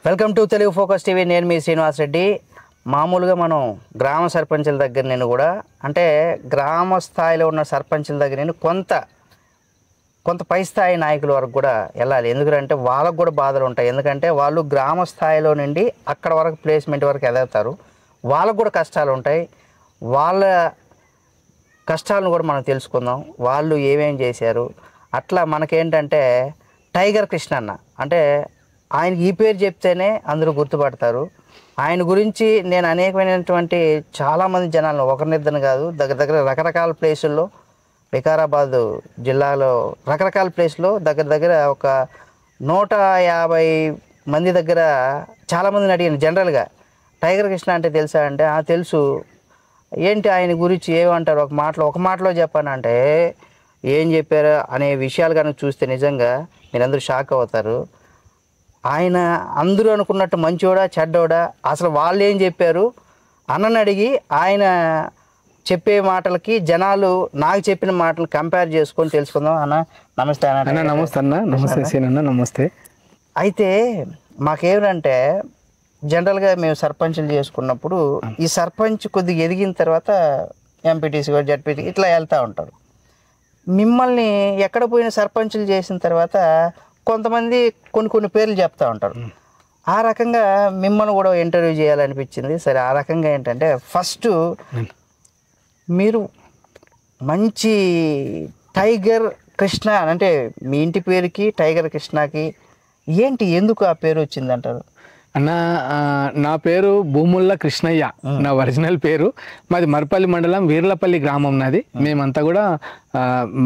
Welcome to Telugu focus TV. నేను మీ శ్రీనివాస్ రెడ్డి. మామూలుగా మనం గ్రామ సర్పంచుల దగ్గర నేను కూడా అంటే గ్రామ స్థాయిలో ఉన్న సర్పంచుల దగ్గర నేను కొంత పై స్థాయి నాయకుల వరకు కూడా వెళ్ళాలి. ఎందుకంటే వాళ్ళకు కూడా బాధలు ఉంటాయి. ఎందుకంటే వాళ్ళు గ్రామ స్థాయిలో నుండి అక్కడ వరకు ప్లేస్మెంట్ వరకు ఎదుగుతారు. వాళ్ళకు కూడా కష్టాలు ఉంటాయి. వాళ్ళ కష్టాలను కూడా మనం తెలుసుకుందాం. వాళ్ళు ఏమేం చేశారు. అట్లా మనకేంటంటే టైగర్ కృష్ణ అన్న అంటే ఆయనకి ఈ పేరు చెప్తేనే అందరూ గుర్తుపడతారు. ఆయన గురించి నేను అనేకమైనటువంటి చాలామంది జనాలను ఒకరినిద్దరు కాదు దగ్గర రకరకాల ప్లేసుల్లో వికారాబాద్ జిల్లాలో రకరకాల ప్లేస్లో దగ్గర ఒక 150 మంది దగ్గర చాలామందిని అడిగాను. జనరల్గా టైగర్ కృష్ణ అంటే తెలుసా అంటే తెలుసు. ఏంటి ఆయన గురించి ఏమంటారు ఒక మాటలో చెప్పానంటే ఏం చెప్పారు అనే విషయాలు కనుక చూస్తే నిజంగా మీరందరూ షాక్ అవుతారు. ఆయన అందరూ అనుకున్నట్టు మంచోడా చెడ్డోడా అసలు వాళ్ళు ఏం చెప్పారు అన్నని అడిగి ఆయన చెప్పే మాటలకి జనాలు నాకు చెప్పిన మాటలు కంపేర్ చేసుకొని తెలుసుకుందాం. అన్న నమస్తే. అన్న నమస్తే. అన్న నమస్తే. సీనన్న నమస్తే. అయితే మాకేమంటే జనరల్గా మేము సర్పంచులు చేసుకున్నప్పుడు ఈ సర్పంచ్ కొద్దిగా ఎదిగిన తర్వాత ఎంపీటీసీ జడ్పీటీ ఇట్లా వెళ్తూ ఉంటారు. మిమ్మల్ని ఎక్కడ పోయిన సర్పంచులు చేసిన తర్వాత కొంతమంది కొన్ని పేర్లు చెప్తూ ఉంటారు. ఆ రకంగా మిమ్మల్ని కూడా ఇంటర్వ్యూ చేయాలనిపించింది. సరే ఆ రకంగా ఏంటంటే ఫస్ట్ మీరు మంచి టైగర్ కృష్ణ అంటే మీ ఇంటి పేరుకి టైగర్ కృష్ణకి ఏంటి ఎందుకు ఆ పేరు వచ్చింది అంటారు? అన్న నా పేరు భూముల్ల కృష్ణయ్య. నా ఒరిజినల్ పేరు. మాది మర్పల్లి మండలం వీర్లపల్లి గ్రామం నాది. మేమంతా కూడా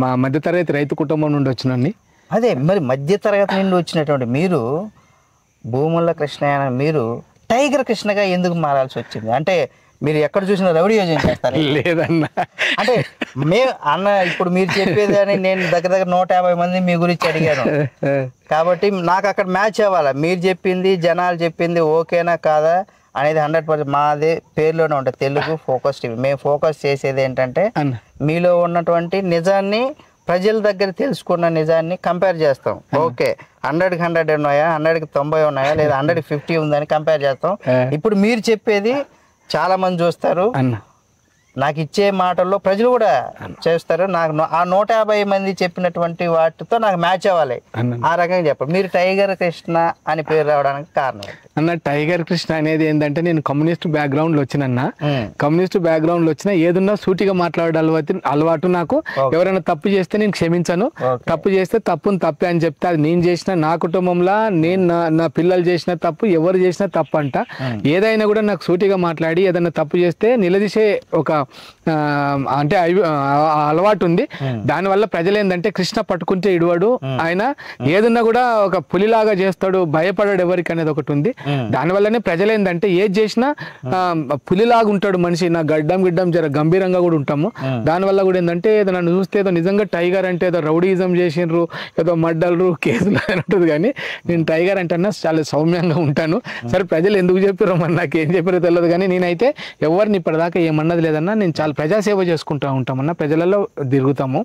మా మధ్యతరగతి రైతు కుటుంబం నుండి వచ్చినండి. అదే మరి మధ్యతరగతి నుండి వచ్చినటువంటి మీరు భూముల్ల కృష్ణయ్య మీరు టైగర్ కృష్ణగా ఎందుకు మారాల్సి వచ్చింది? అంటే మీరు ఎక్కడ చూసినా రౌడీ యోజన చేస్తారు? లేదన్న. అంటే అన్న ఇప్పుడు మీరు చెప్పేది అని నేను దగ్గర 150 మంది మీ గురించి అడిగాను కాబట్టి నాకు అక్కడ మ్యాచ్ అవ్వాలి. మీరు చెప్పింది జనాలు చెప్పింది ఓకేనా కాదా అనేది 100% మాదే పేరులోనే ఉంటుంది తెలుగు ఫోకస్ టీవీ. మేము ఫోకస్ చేసేది ఏంటంటే మీలో ఉన్నటువంటి నిజాన్ని ప్రజల దగ్గర తెలుసుకున్న నిజాన్ని కంపేర్ చేస్తాం. ఓకే 100కి 100 ఉన్నాయా, 100కి 90 ఉన్నాయా, లేదా 100కి 50 ఉందని కంపేర్ చేస్తాం. ఇప్పుడు మీరు చెప్పేది చాలా మంది చూస్తారు. నాకు ఇచ్చే మాటల్లో ప్రజలు కూడా చేస్తారు. నాకు ఆ 150 మంది చెప్పినటువంటి వాటితో నాకు మ్యాచ్ అవ్వాలి. ఆ రకంగా చెప్పండి. మీరు టైగర్ కృష్ణ అని పేరు రావడానికి కారణం అన్న? టైగర్ కృష్ణ అనేది ఏంటంటే నేను కమ్యూనిస్ట్ బ్యాక్గ్రౌండ్ లో వచ్చినన్నా. కమ్యూనిస్ట్ బ్యాక్గ్రౌండ్ లో వచ్చినా ఏదున్నా సూటిగా మాట్లాడే అలవాటు నాకు. ఎవరైనా తప్పు చేస్తే నేను క్షమించను. తప్పు చేస్తే తప్పుని తప్పే అని చెప్తే అది నేను చేసిన నా కుటుంబంలో నేను నా పిల్లలు చేసిన తప్పు ఎవరు చేసినా తప్పు అంట. ఏదైనా కూడా నాకు సూటిగా మాట్లాడి ఏదైనా తప్పు చేస్తే నిలదీసే ఒక అంటే అలవాటు ఉంది. దానివల్ల ప్రజలు ఏంటంటే కృష్ణ పట్టుకుంటే ఇడువాడు, ఆయన ఏదన్నా కూడా ఒక పులిలాగా చేస్తాడు, భయపడాడు ఎవరికి అనేది ఒకటి ఉంది. దానివల్లనే ప్రజలు ఏంటంటే ఏది చేసినా పులిలాగా ఉంటాడు మనిషి. నా గిడ్డం జర గంభీరంగా కూడా ఉంటాము. దానివల్ల కూడా ఏంటంటే ఏదో నన్ను చూస్తే ఏదో నిజంగా టైగర్ అంటే ఏదో రౌడీజం చేసిండ్రు, ఏదో మడ్డలు కేసులు అని ఉంటుంది. కానీ నేను టైగర్ అంటే చాలా సౌమ్యంగా ఉంటాను. సరే ప్రజలు ఎందుకు చెప్పారో మరి నాకు ఏం చెప్పారో తెలియదు. కానీ నేనైతే ఎవరిని ఇప్పటిదాకా ఏమన్నది లేదన్నా. నేను చాలా ప్రజాసేవ చేసుకుంటూ ఉంటామన్నా. ప్రజలలో తిరుగుతాము.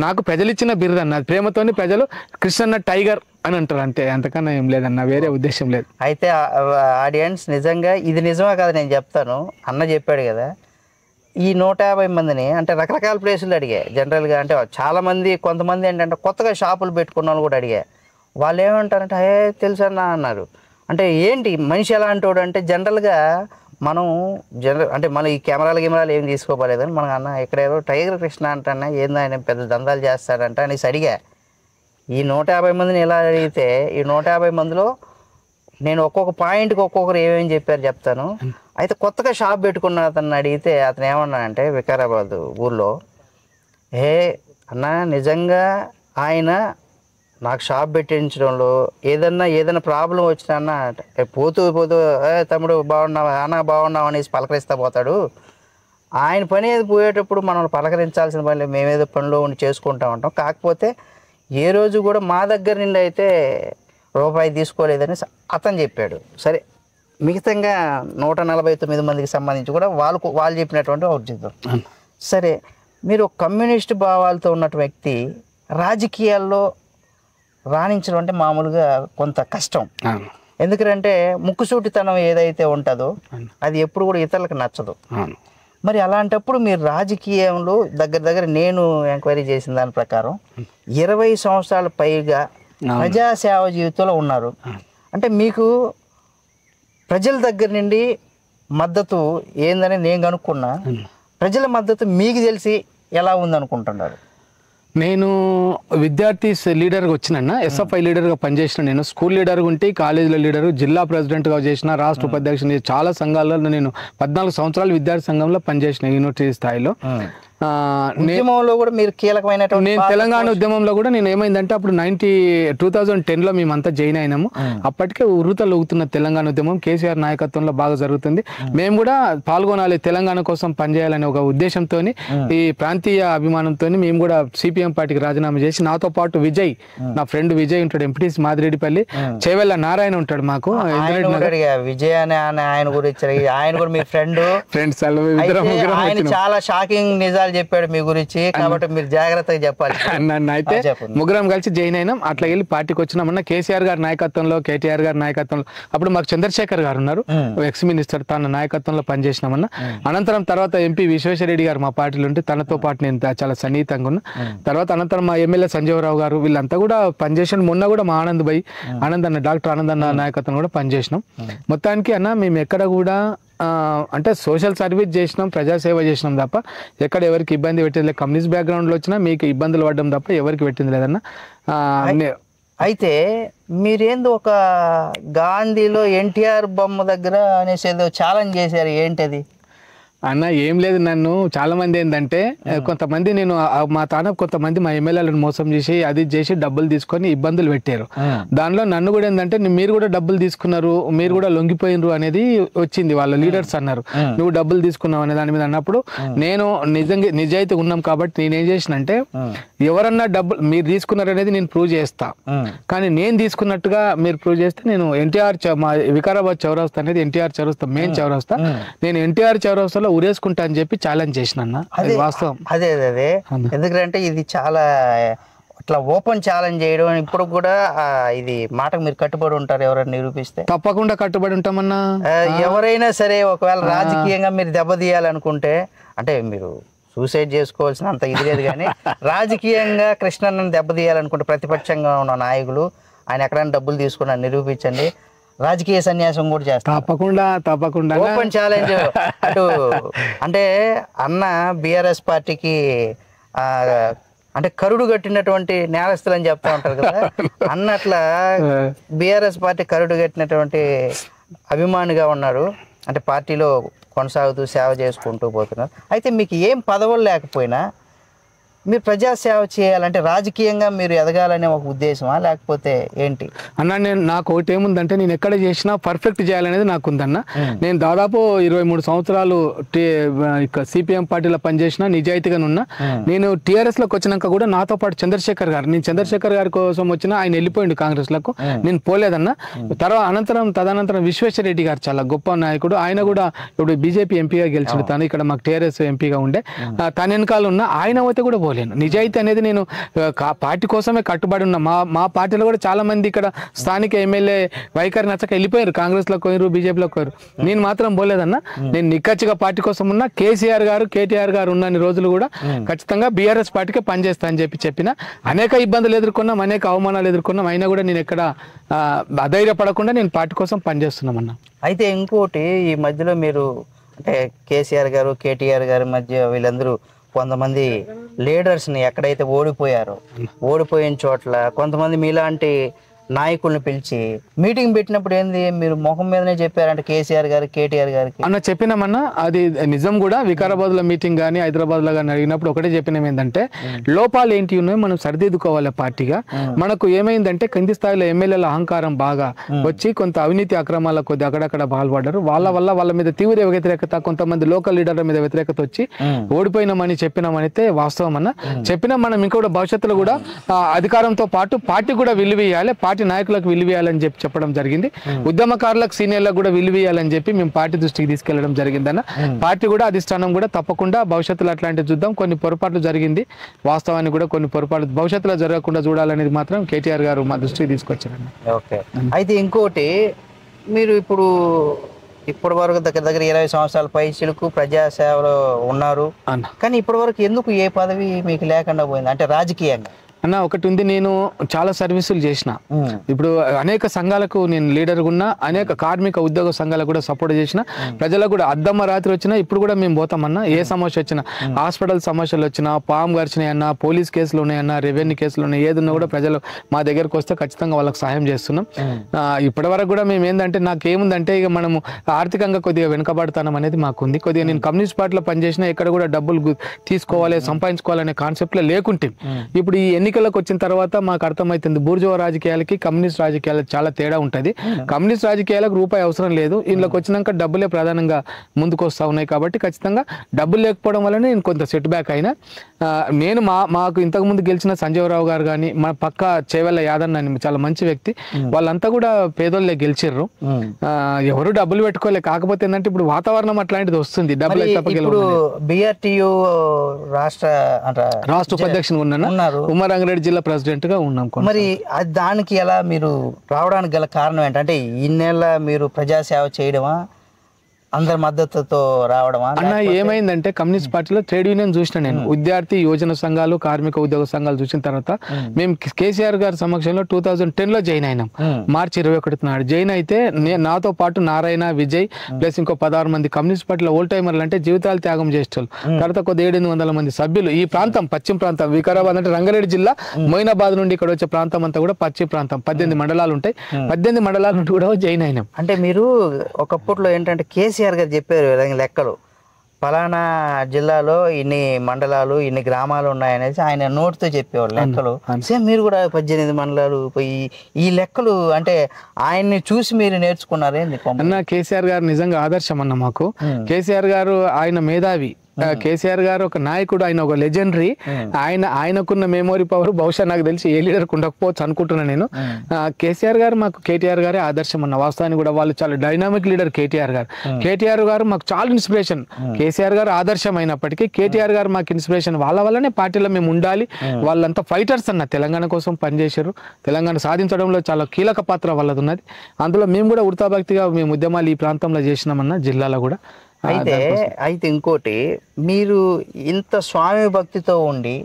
నాకు ప్రజలు ఇచ్చిన బిరుదు అన్న. ప్రేమతోని ప్రజలు కృష్ణ టైగర్ అని అంటారు అంతే. అంతకన్నా ఏం లేదన్న, వేరే ఉద్దేశం లేదు. అయితే ఆడియన్స్ నిజంగా ఇది నిజమా కాదు నేను చెప్తాను. అన్న చెప్పాడు కదా ఈ 150 మందిని అంటే రకరకాల ప్లేసులు అడిగా. జనరల్గా అంటే చాలామంది కొంతమంది ఏంటంటే కొత్తగా షాపులు పెట్టుకున్న వాళ్ళు కూడా అడిగా. వాళ్ళు ఏమంటారంటే తెలుసన్నా అన్నారు. అంటే ఏంటి మనిషి ఎలా అంటాడు అంటే జనరల్గా మనం అంటే మనం ఈ కెమెరాలు ఏం తీసుకోపోలేదని మనకు అన్న ఎక్కడేదో టైగర్ కృష్ణ అంటన్నా ఏందో ఆయన పెద్ద దందాలు చేస్తాడంట అనేసి అడిగా. ఈ 150 మందిని ఎలా అడిగితే ఈ 150 మందిలో నేను ఒక్కొక్క పాయింట్కి ఒక్కొక్కరు ఏమేమి చెప్పారు చెప్తాను. అయితే కొత్తగా షాప్ పెట్టుకున్న అతన్ని అడిగితే అతను ఏమన్నానంటే వికారాబాద్ ఊర్లో అన్న నిజంగా ఆయన నాకు షాప్ పెట్టించడంలో ఏదైనా ప్రాబ్లం వచ్చినా పోతూ తమ్ముడు బాగున్నావా అన్న బాగున్నావు అనేసి పలకరిస్తా పోతాడు. ఆయన పని ఏది పోయేటప్పుడు మనం పలకరించాల్సిన పని మేమేదో పనిలో ఉండి చేసుకుంటూ ఉంటాం. కాకపోతే ఏ రోజు కూడా మా దగ్గర నుండి అయితే రూపాయి తీసుకోలేదని అతను చెప్పాడు. సరే మిగతాగా 149 మందికి సంబంధించి కూడా వాళ్ళు చెప్పినటువంటి ఔచిత్యం. సరే మీరు కమ్యూనిస్ట్ భావాలతో ఉన్న వ్యక్తి రాజకీయాల్లో రాణించడం అంటే మామూలుగా కొంత కష్టం. ఎందుకంటే ముక్కుసూటితనం ఏదైతే ఉంటుందో అది ఎప్పుడు కూడా ఇతరులకు నచ్చదు. మరి అలాంటప్పుడు మీరు రాజకీయంలో దగ్గర నేను ఎంక్వైరీ చేసిన దాని ప్రకారం 20 సంవత్సరాల పైగా ప్రజాసేవ జీవితంలో ఉన్నారు. అంటే మీకు ప్రజల దగ్గర నుండి మద్దతు ఏందని నేను కనుక్కున్నా. ప్రజల మద్దతు మీకు తెలిసి ఎలా ఉందనుకుంటున్నారు? నేను విద్యార్థి లీడర్గా వచ్చినన్నా, ఎస్ఎఫ్ఐ లీడర్గా పనిచేసిన, నేను స్కూల్ లీడర్గా ఉంటే కాలేజీలో లీడర్, జిల్లా ప్రెసిడెంట్గా చేసిన, రాష్ట్ర ఉపాధ్యక్షుని, చాలా సంఘాలలో నేను 14 సంవత్సరాలు విద్యార్థి సంఘంలో పనిచేసిన యూనివర్సిటీ స్థాయిలో. ఉద్యమంలో కూడా మీరు కీలకమైనటువంటి నేను తెలంగాణ ఉద్యమంలో కూడా నేను ఏమైందంటే అప్పుడు 2010లో మేమంతా జాయిన్ అయినాము. అప్పటికే ఉర్రుతలు ఊగుతున్న తెలంగాణ ఉద్యమం కేసీఆర్ నాయకత్వంలో బాగా జరుగుతుంది. మేము కూడా పాల్గొనాలి, తెలంగాణ కోసం పనిచేయాలనే ఒక ఉద్దేశంతో, ఈ ప్రాంతీయ అభిమానంతో మేము కూడా సిపిఎం పార్టీకి రాజీనామా చేసి, నాతో పాటు విజయ్, నా ఫ్రెండ్ విజయ్ ఉంటాడు, ఎంపీటీసీ మాదిరెడ్డిపల్లి, చేవెళ్ళ నారాయణ ఉంటాడు, మాకు విజయ్ అనే ఆయన గురించి, ఆయన కూడా మీ ఫ్రెండ్స్ ఆయన చాలా షాకింగ్ నిజాలు చెప్పాడు మీ గురించి, కాబట్టి మీరు జాగ్రత్తగా చెప్పాలి. నన్ను అయితే ముగ్గురం కలిసి జాయిన్ అయినాం. అట్లా వెళ్ళి పార్టీకి వచ్చినామన్నా కేసీఆర్ గారి నాయకత్వంలో, కేటీఆర్ గారి నాయకత్వంలో, అప్పుడు మాకు చంద్రశేఖర్ గారు ఉన్నారు, ఎక్స్ మినిస్టర్, తన నాయకత్వంలో పనిచేసినామన్నా. అనంతరం తర్వాత ఎంపీ విశ్వేశ్వరరెడ్డి గారు మా పార్టీలో ఉంటే తనతో పాటు నేను చాలా సన్నిహితంగా ఉన్నా. తర్వాత అనంతరం మా ఎమ్మెల్యే సంజీవరావు గారు, వీళ్ళంతా కూడా పనిచేసిన. మొన్న కూడా మా ఆనంద్ అన్న, డాక్టర్ ఆనంద్ అన్న నాయకత్వం కూడా పనిచేసినాం. మొత్తానికి అన్న మేము ఎక్కడ కూడా అంటే సోషల్ సర్వీస్ చేసినాం, ప్రజాసేవ చేసినాం తప్ప ఎక్కడ ఎవరికి ఇబ్బంది పెట్టేది లేదు. కమ్యూనిస్ట్ బ్యాక్గ్రౌండ్లో వచ్చినా మీకు ఇబ్బందులు పడడం తప్ప ఎవరికి పెట్టింది లేదన్న. అయితే మీరేందో ఒక గాంధీలో ఎన్టీఆర్ బొమ్మ దగ్గర అనేసి ఏదో ఛాలెంజ్ చేశారు, ఏంటది? అన్న ఏం లేదు, నన్ను చాలా మంది ఏంటంటే కొంతమంది, నేను మా తాన కొంతమంది మా ఎమ్మెల్యేలను మోసం చేసి అది చేసి డబ్బులు తీసుకొని ఇబ్బందులు పెట్టారు. దానిలో నన్ను కూడా ఏంటంటే మీరు కూడా డబ్బులు తీసుకున్నారు, మీరు కూడా లొంగిపోయినరు అనేది వచ్చింది. వాళ్ళ లీడర్స్ అన్నారు, నువ్వు డబ్బులు తీసుకున్నావు అనే దాని మీద అన్నప్పుడు నేను నిజాయితీ ఉన్నాం కాబట్టి నేనేం చేసినంటే, ఎవరన్నా డబ్బులు మీరు తీసుకున్నారు అనేది నేను ప్రూవ్ చేస్తా, కానీ నేను తీసుకున్నట్టుగా మీరు ప్రూవ్ చేస్తే నేను ఎన్టీఆర్, మా వికారాబాద్ చౌరస్తా అనేది ఎన్టీఆర్ చౌరస్తా, మెయిన్ చౌరస్తా, నేను ఎన్టీఆర్ చౌరస్తాలో ఉరేసుకుంటా అని చెప్పి ఛాలెంజ్ చేసిన. వాస్తవం అదే. ఎందుకంటే ఇది చాలా అట్లా ఓపెన్ ఛాలెంజ్ చేయడం, ఇప్పుడు కూడా ఇది మాటకు మీరు కట్టుబడి ఉంటారు ఎవరైనా నిరూపిస్తే? తప్పకుండా కట్టుబడి ఉంటామన్నా. ఎవరైనా సరే ఒకవేళ రాజకీయంగా మీరు దెబ్బతీయాలనుకుంటే, అంటే మీరు సూసైడ్ చేసుకోవాల్సిన అంత ఇది లేదు, కానీ రాజకీయంగా కృష్ణన్నని దెబ్బతీయాలనుకుంటే ప్రతిపక్షంగా ఉన్న నాయకులు ఆయన ఎక్కడైనా డబ్బులు తీసుకున్నా నిరూపించండి, రాజకీయ సన్యాసం కూడా చేస్తారు. తప్పకుండా ఓపెన్ ఛాలెంజ్. అటు అంటే అన్న బీఆర్ఎస్ పార్టీకి అంటే కరుడు కట్టినటువంటి నేరస్తులు అని చెప్తా ఉంటారు కదా, అన్నట్లా బీఆర్ఎస్ పార్టీ కరుడు కట్టినటువంటి అభిమానిగా ఉన్నారు. అంటే పార్టీలో కొనసాగుతూ సేవ చేసుకుంటూ పోతున్నారు. అయితే మీకు ఏం పదవులు లేకపోయినా మీరు ప్రజాసేవ చేయాలంటే రాజకీయంగా మీరు ఎదగాలనే ఒక ఉద్దేశమా, లేకపోతే ఏంటి? అన్న నాకు ఒకటి ఏముందంటే, నేను ఎక్కడ చేసినా పర్ఫెక్ట్ చేయాలనేది నాకు ఉందన్న. నేను దాదాపు 23 సంవత్సరాలు సిపిఎం పార్టీలో పనిచేసిన, నిజాయితీగా ఉన్నా. నేను టీఆర్ఎస్లోకి వచ్చినాక కూడా నాతో పాటు చంద్రశేఖర్ గారు, నేను చంద్రశేఖర్ గారి కోసం వచ్చిన, ఆయన వెళ్ళిపోయిండు కాంగ్రెస్లకు, నేను పోలేదన్న. తదనంతరం విశ్వేశ్వరరెడ్డి గారు చాలా గొప్ప నాయకుడు, ఆయన కూడా ఇప్పుడు బీజేపీ ఎంపీగా గెలిచిండు. తను ఇక్కడ మాకు టీఆర్ఎస్ ఎంపీగా ఉండే, తన వెనకాల ఉన్న ఆయన అయితే కూడా పోలేను. నిజాయితీ అనేది నేను పార్టీ కోసమే కట్టుబడి ఉన్నా. మా పార్టీలో కూడా చాలా మంది ఇక్కడ స్థానిక ఎమ్మెల్యే వైఖరి నచ్చక వెళ్ళిపోయారు, కాంగ్రెస్ లో పోయారు, బీజేపీలో పోయారు. నేను మాత్రం పోలేదన్న. నేను నిక్కచ్చిగా పార్టీ కోసం ఉన్నా. కేసీఆర్ గారు, కేటీఆర్ గారు ఉన్న రోజులు కూడా ఖచ్చితంగా బీఆర్ఎస్ పార్టీకే పనిచేస్తా అని చెప్పిన. అనేక ఇబ్బందులు ఎదుర్కొన్నాం, అనేక అవమానాలు ఎదుర్కొన్నాం, అయినా కూడా నేను ఎక్కడ అధైర్యపడకుండా నేను పార్టీ కోసం పనిచేస్తున్నామన్నా. అయితే ఇంకోటి, ఈ మధ్యలో మీరు అంటే కేసీఆర్ గారు, కేటీఆర్ గారి మధ్య వీళ్ళందరూ కొంతమంది లీడర్స్ని ఎక్కడైతే ఓడిపోయిన చోట్ల కొంతమంది మీలాంటి నాయకుల్ని పిలిచి మీటింగ్ పెట్టినప్పుడు ఏంది మీరు ముఖం మీదనే చెప్పారంటే కేసీఆర్ గారు, కేటీఆర్ గారికి అన్న చెప్పినామన్నా. అది నిజం కూడా. వికారాబాద్ లో మీటింగ్ కానీ హైదరాబాద్ లో కానీ అడిగినప్పుడు ఒకటే చెప్పినాం, ఏంటంటే లోపాలు ఏంటి ఉన్నాయో మనం సరిదిద్దుకోవాలి పార్టీగా. మనకు ఏమైందంటే కింది స్థాయిలో ఎమ్మెల్యేల అహంకారం బాగా వచ్చి కొంత అవినీతి అక్రమాల కొద్ది అక్కడక్కడ పాల్పడ్డారు. వాళ్ళ మీద తీవ్ర వ్యతిరేకత, కొంతమంది లోకల్ లీడర్ల మీద వ్యతిరేకత వచ్చి ఓడిపోయినామని చెప్పినామనైతే వాస్తవం అన్న. చెప్పినాం మనం ఇంకా కూడా భవిష్యత్తులో కూడా అధికారంతో పాటు పార్టీ కూడా విలువేయాలి, పార్టీ నాయకులకు విలువేయాలని చెప్పడం జరిగింది. ఉద్యమకారులకు, సీనియర్లకు కూడా విలువేయాలని చెప్పి మేము పార్టీ దృష్టికి తీసుకెళ్లడం జరిగిందన్న. పార్టీ కూడా అధిష్టానం కూడా తప్పకుండా భవిష్యత్తులో అట్లాంటివి చూద్దాం. కొన్ని పొరపాట్లు జరిగింది, వాస్తవానికి కూడా కొన్ని పొరపాట్లు భవిష్యత్తులో జరగకుండా చూడాలనేది మాత్రం కేటీఆర్ గారు మా దృష్టికి తీసుకొచ్చారండి. ఓకే. అయితే ఇంకోటి, మీరు ఇప్పటి వరకు దగ్గర దగ్గర 20 సంవత్సరాల పైచిలకు ప్రజాసేవలో ఉన్నారు అన్న కానీ ఇప్పటి వరకు ఎందుకు ఏ పదవి మీకు లేకుండా పోయింది అంటే రాజకీయంగా? అన్న ఒకటి ఉంది, నేను చాలా సర్వీసులు చేసిన. ఇప్పుడు అనేక సంఘాలకు నేను లీడర్గా ఉన్నా, అనేక కార్మిక ఉద్యోగ సంఘాలకు కూడా సపోర్ట్ చేసిన. ప్రజలకు కూడా అద్దమ్మ రాత్రి వచ్చినా ఇప్పుడు కూడా మేము పోతామన్నా. ఏ సమస్య వచ్చినా, హాస్పిటల్ సమస్యలు వచ్చినా, పాము గడిచినాయన్నా, పోలీస్ కేసులు ఉన్నాయన్నా, రెవెన్యూ కేసులు ఉన్నాయి, ఏదున్నా కూడా ప్రజలు మా దగ్గరకు వస్తే ఖచ్చితంగా వాళ్ళకి సహాయం చేస్తున్నాం. ఇప్పటి వరకు కూడా మేము ఏంటంటే, నాకేముందంటే ఇక మనము ఆర్థికంగా కొద్దిగా వెనుకబడతానం అనేది మాకు ఉంది. కొద్దిగా నేను కమ్యూనిస్ట్ పార్టీలో పనిచేసినా ఎక్కడ కూడా డబ్బులు తీసుకోవాలి, సంపాదించుకోవాలనే కాన్సెప్ట్లో లేకుంటే, ఇప్పుడు ఈ ఎన్నికలకు వచ్చిన తర్వాత మాకు అర్థమవుతుంది బూర్జువా రాజకీయాలకి కమ్యూనిస్ట్ రాజకీయాలకు చాలా తేడా ఉంటుంది. కమ్యూనిస్ట్ రాజకీయాలకు రూపాయి అవసరం లేదు, ఇంట్లోకి వచ్చినాక డబ్బులే ప్రధానంగా ముందుకు వస్తూ ఉన్నాయి. కాబట్టి ఖచ్చితంగా డబ్బులు లేకపోవడం వల్లనే నేను కొంత సెట్ బ్యాక్ అయినా. నేను మాకు ఇంతకుముందు గెలిచిన సంజీవరావు గారు కానీ, మన పక్క చేవెళ్ళ యాదన్న అని చాలా మంచి వ్యక్తి, వాళ్ళంతా కూడా పేదోళ్ళే గెలిచిర్రు. ఎవరు డబ్బులు పెట్టుకోలే. కాకపోతే ఏంటంటే ఇప్పుడు వాతావరణం అట్లాంటిది వస్తుంది, డబ్బులు BRTU రాష్ట్ర ఉపాధ్యక్షుడు ఉన్నారు, ఉమర్ రంగారెడ్డి జిల్లా ప్రెసిడెంట్ గా ఉన్నాం. మరి దానికి ఎలా మీరు రావడానికి గల కారణం ఏంటంటే ఇన్నేళ్ళ మీరు ప్రజాసేవ చేయడమా, అందరి మద్దతుతో రావడమా? అన్న ఏమైందంటే కమ్యూనిస్ట్ పార్టీలో ట్రేడ్ యూనియన్ చూసిన నేను, విద్యార్థి యువజన సంఘాలు, కార్మిక ఉద్యోగ సంఘాలు చూసిన తర్వాత మేము కేసీఆర్ గారి సమక్షంలో 2010లో జాయిన్ అయినాం. మార్చి 21 నాడు జాయిన్ అయితే నాతో పాటు నారాయణ, విజయ్ ప్లస్ ఇంకో 16 మంది కమ్యూనిస్ట్ పార్టీలో ఓల్డ్ టైమర్లు, అంటే జీవితాలు త్యాగం చేసేవాళ్ళు. తర్వాత కొద్ది 700 మంది సభ్యులు. ఈ ప్రాంతం పశ్చిమ ప్రాంతం, వికారాబాద్ అంటే రంగారెడ్డి జిల్లా, మొయినాబాద్ నుండి ఇక్కడ వచ్చే ప్రాంతం అంతా కూడా పశ్చిమ ప్రాంతం. 18 మండలాలు ఉంటాయి. 18 మండలాల నుండి కూడా జాయిన్ అయినాం. అంటే మీరు ఒకప్పట్లో ఏంటంటే కేసీఆర్ గారు చెప్పారు లెక్కలు, ఫలానా జిల్లాలో ఇన్ని మండలాలు, ఇన్ని గ్రామాలు ఉన్నాయనేసి ఆయన నోటితో చెప్పేవాళ్ళు లెక్కలు. సేమ్ మీరు కూడా 18 మండలాలు పోయి ఈ లెక్కలు అంటే ఆయన్ని చూసి మీరు నేర్చుకున్నారేంది? అన్న కేసీఆర్ గారు నిజంగా ఆదర్శం అన్న మాకు. కేసీఆర్ గారు ఆయన మేధావి, కేసీఆర్ గారు ఒక నాయకుడు, ఆయన ఒక లెజెండరీ. ఆయనకున్న మెమోరీ పవర్ బహుశా నాకు తెలిసి ఏ లీడర్కి ఉండకపోవచ్చు అనుకుంటున్నా నేను. కేసీఆర్ గారు మాకు కేటీఆర్ గారే ఆదర్శం అన్న. వాస్తవానికి కూడా వాళ్ళు చాలా డైనామిక్ లీడర్ కేటీఆర్ గారు. కేటీఆర్ గారు మాకు చాలా ఇన్స్పిరేషన్. కేసీఆర్ గారు ఆదర్శం అయినప్పటికీ కేటీఆర్ గారు మాకు ఇన్స్పిరేషన్. వాళ్ళ వల్లనే పార్టీలో మేము ఉండాలి. వాళ్ళంతా ఫైటర్స్ అన్న, తెలంగాణ కోసం పనిచేశారు. తెలంగాణ సాధించడంలో చాలా కీలక పాత్ర వాళ్ళది ఉన్నది. అందులో మేము కూడా ఉడతాభక్తిగా మేము ఉద్యమాలు ఈ ప్రాంతంలో చేసినామన్న, జిల్లాలో కూడా. అయితే ఇంకోటి, మీరు ఇంత స్వామి భక్తితో ఉండి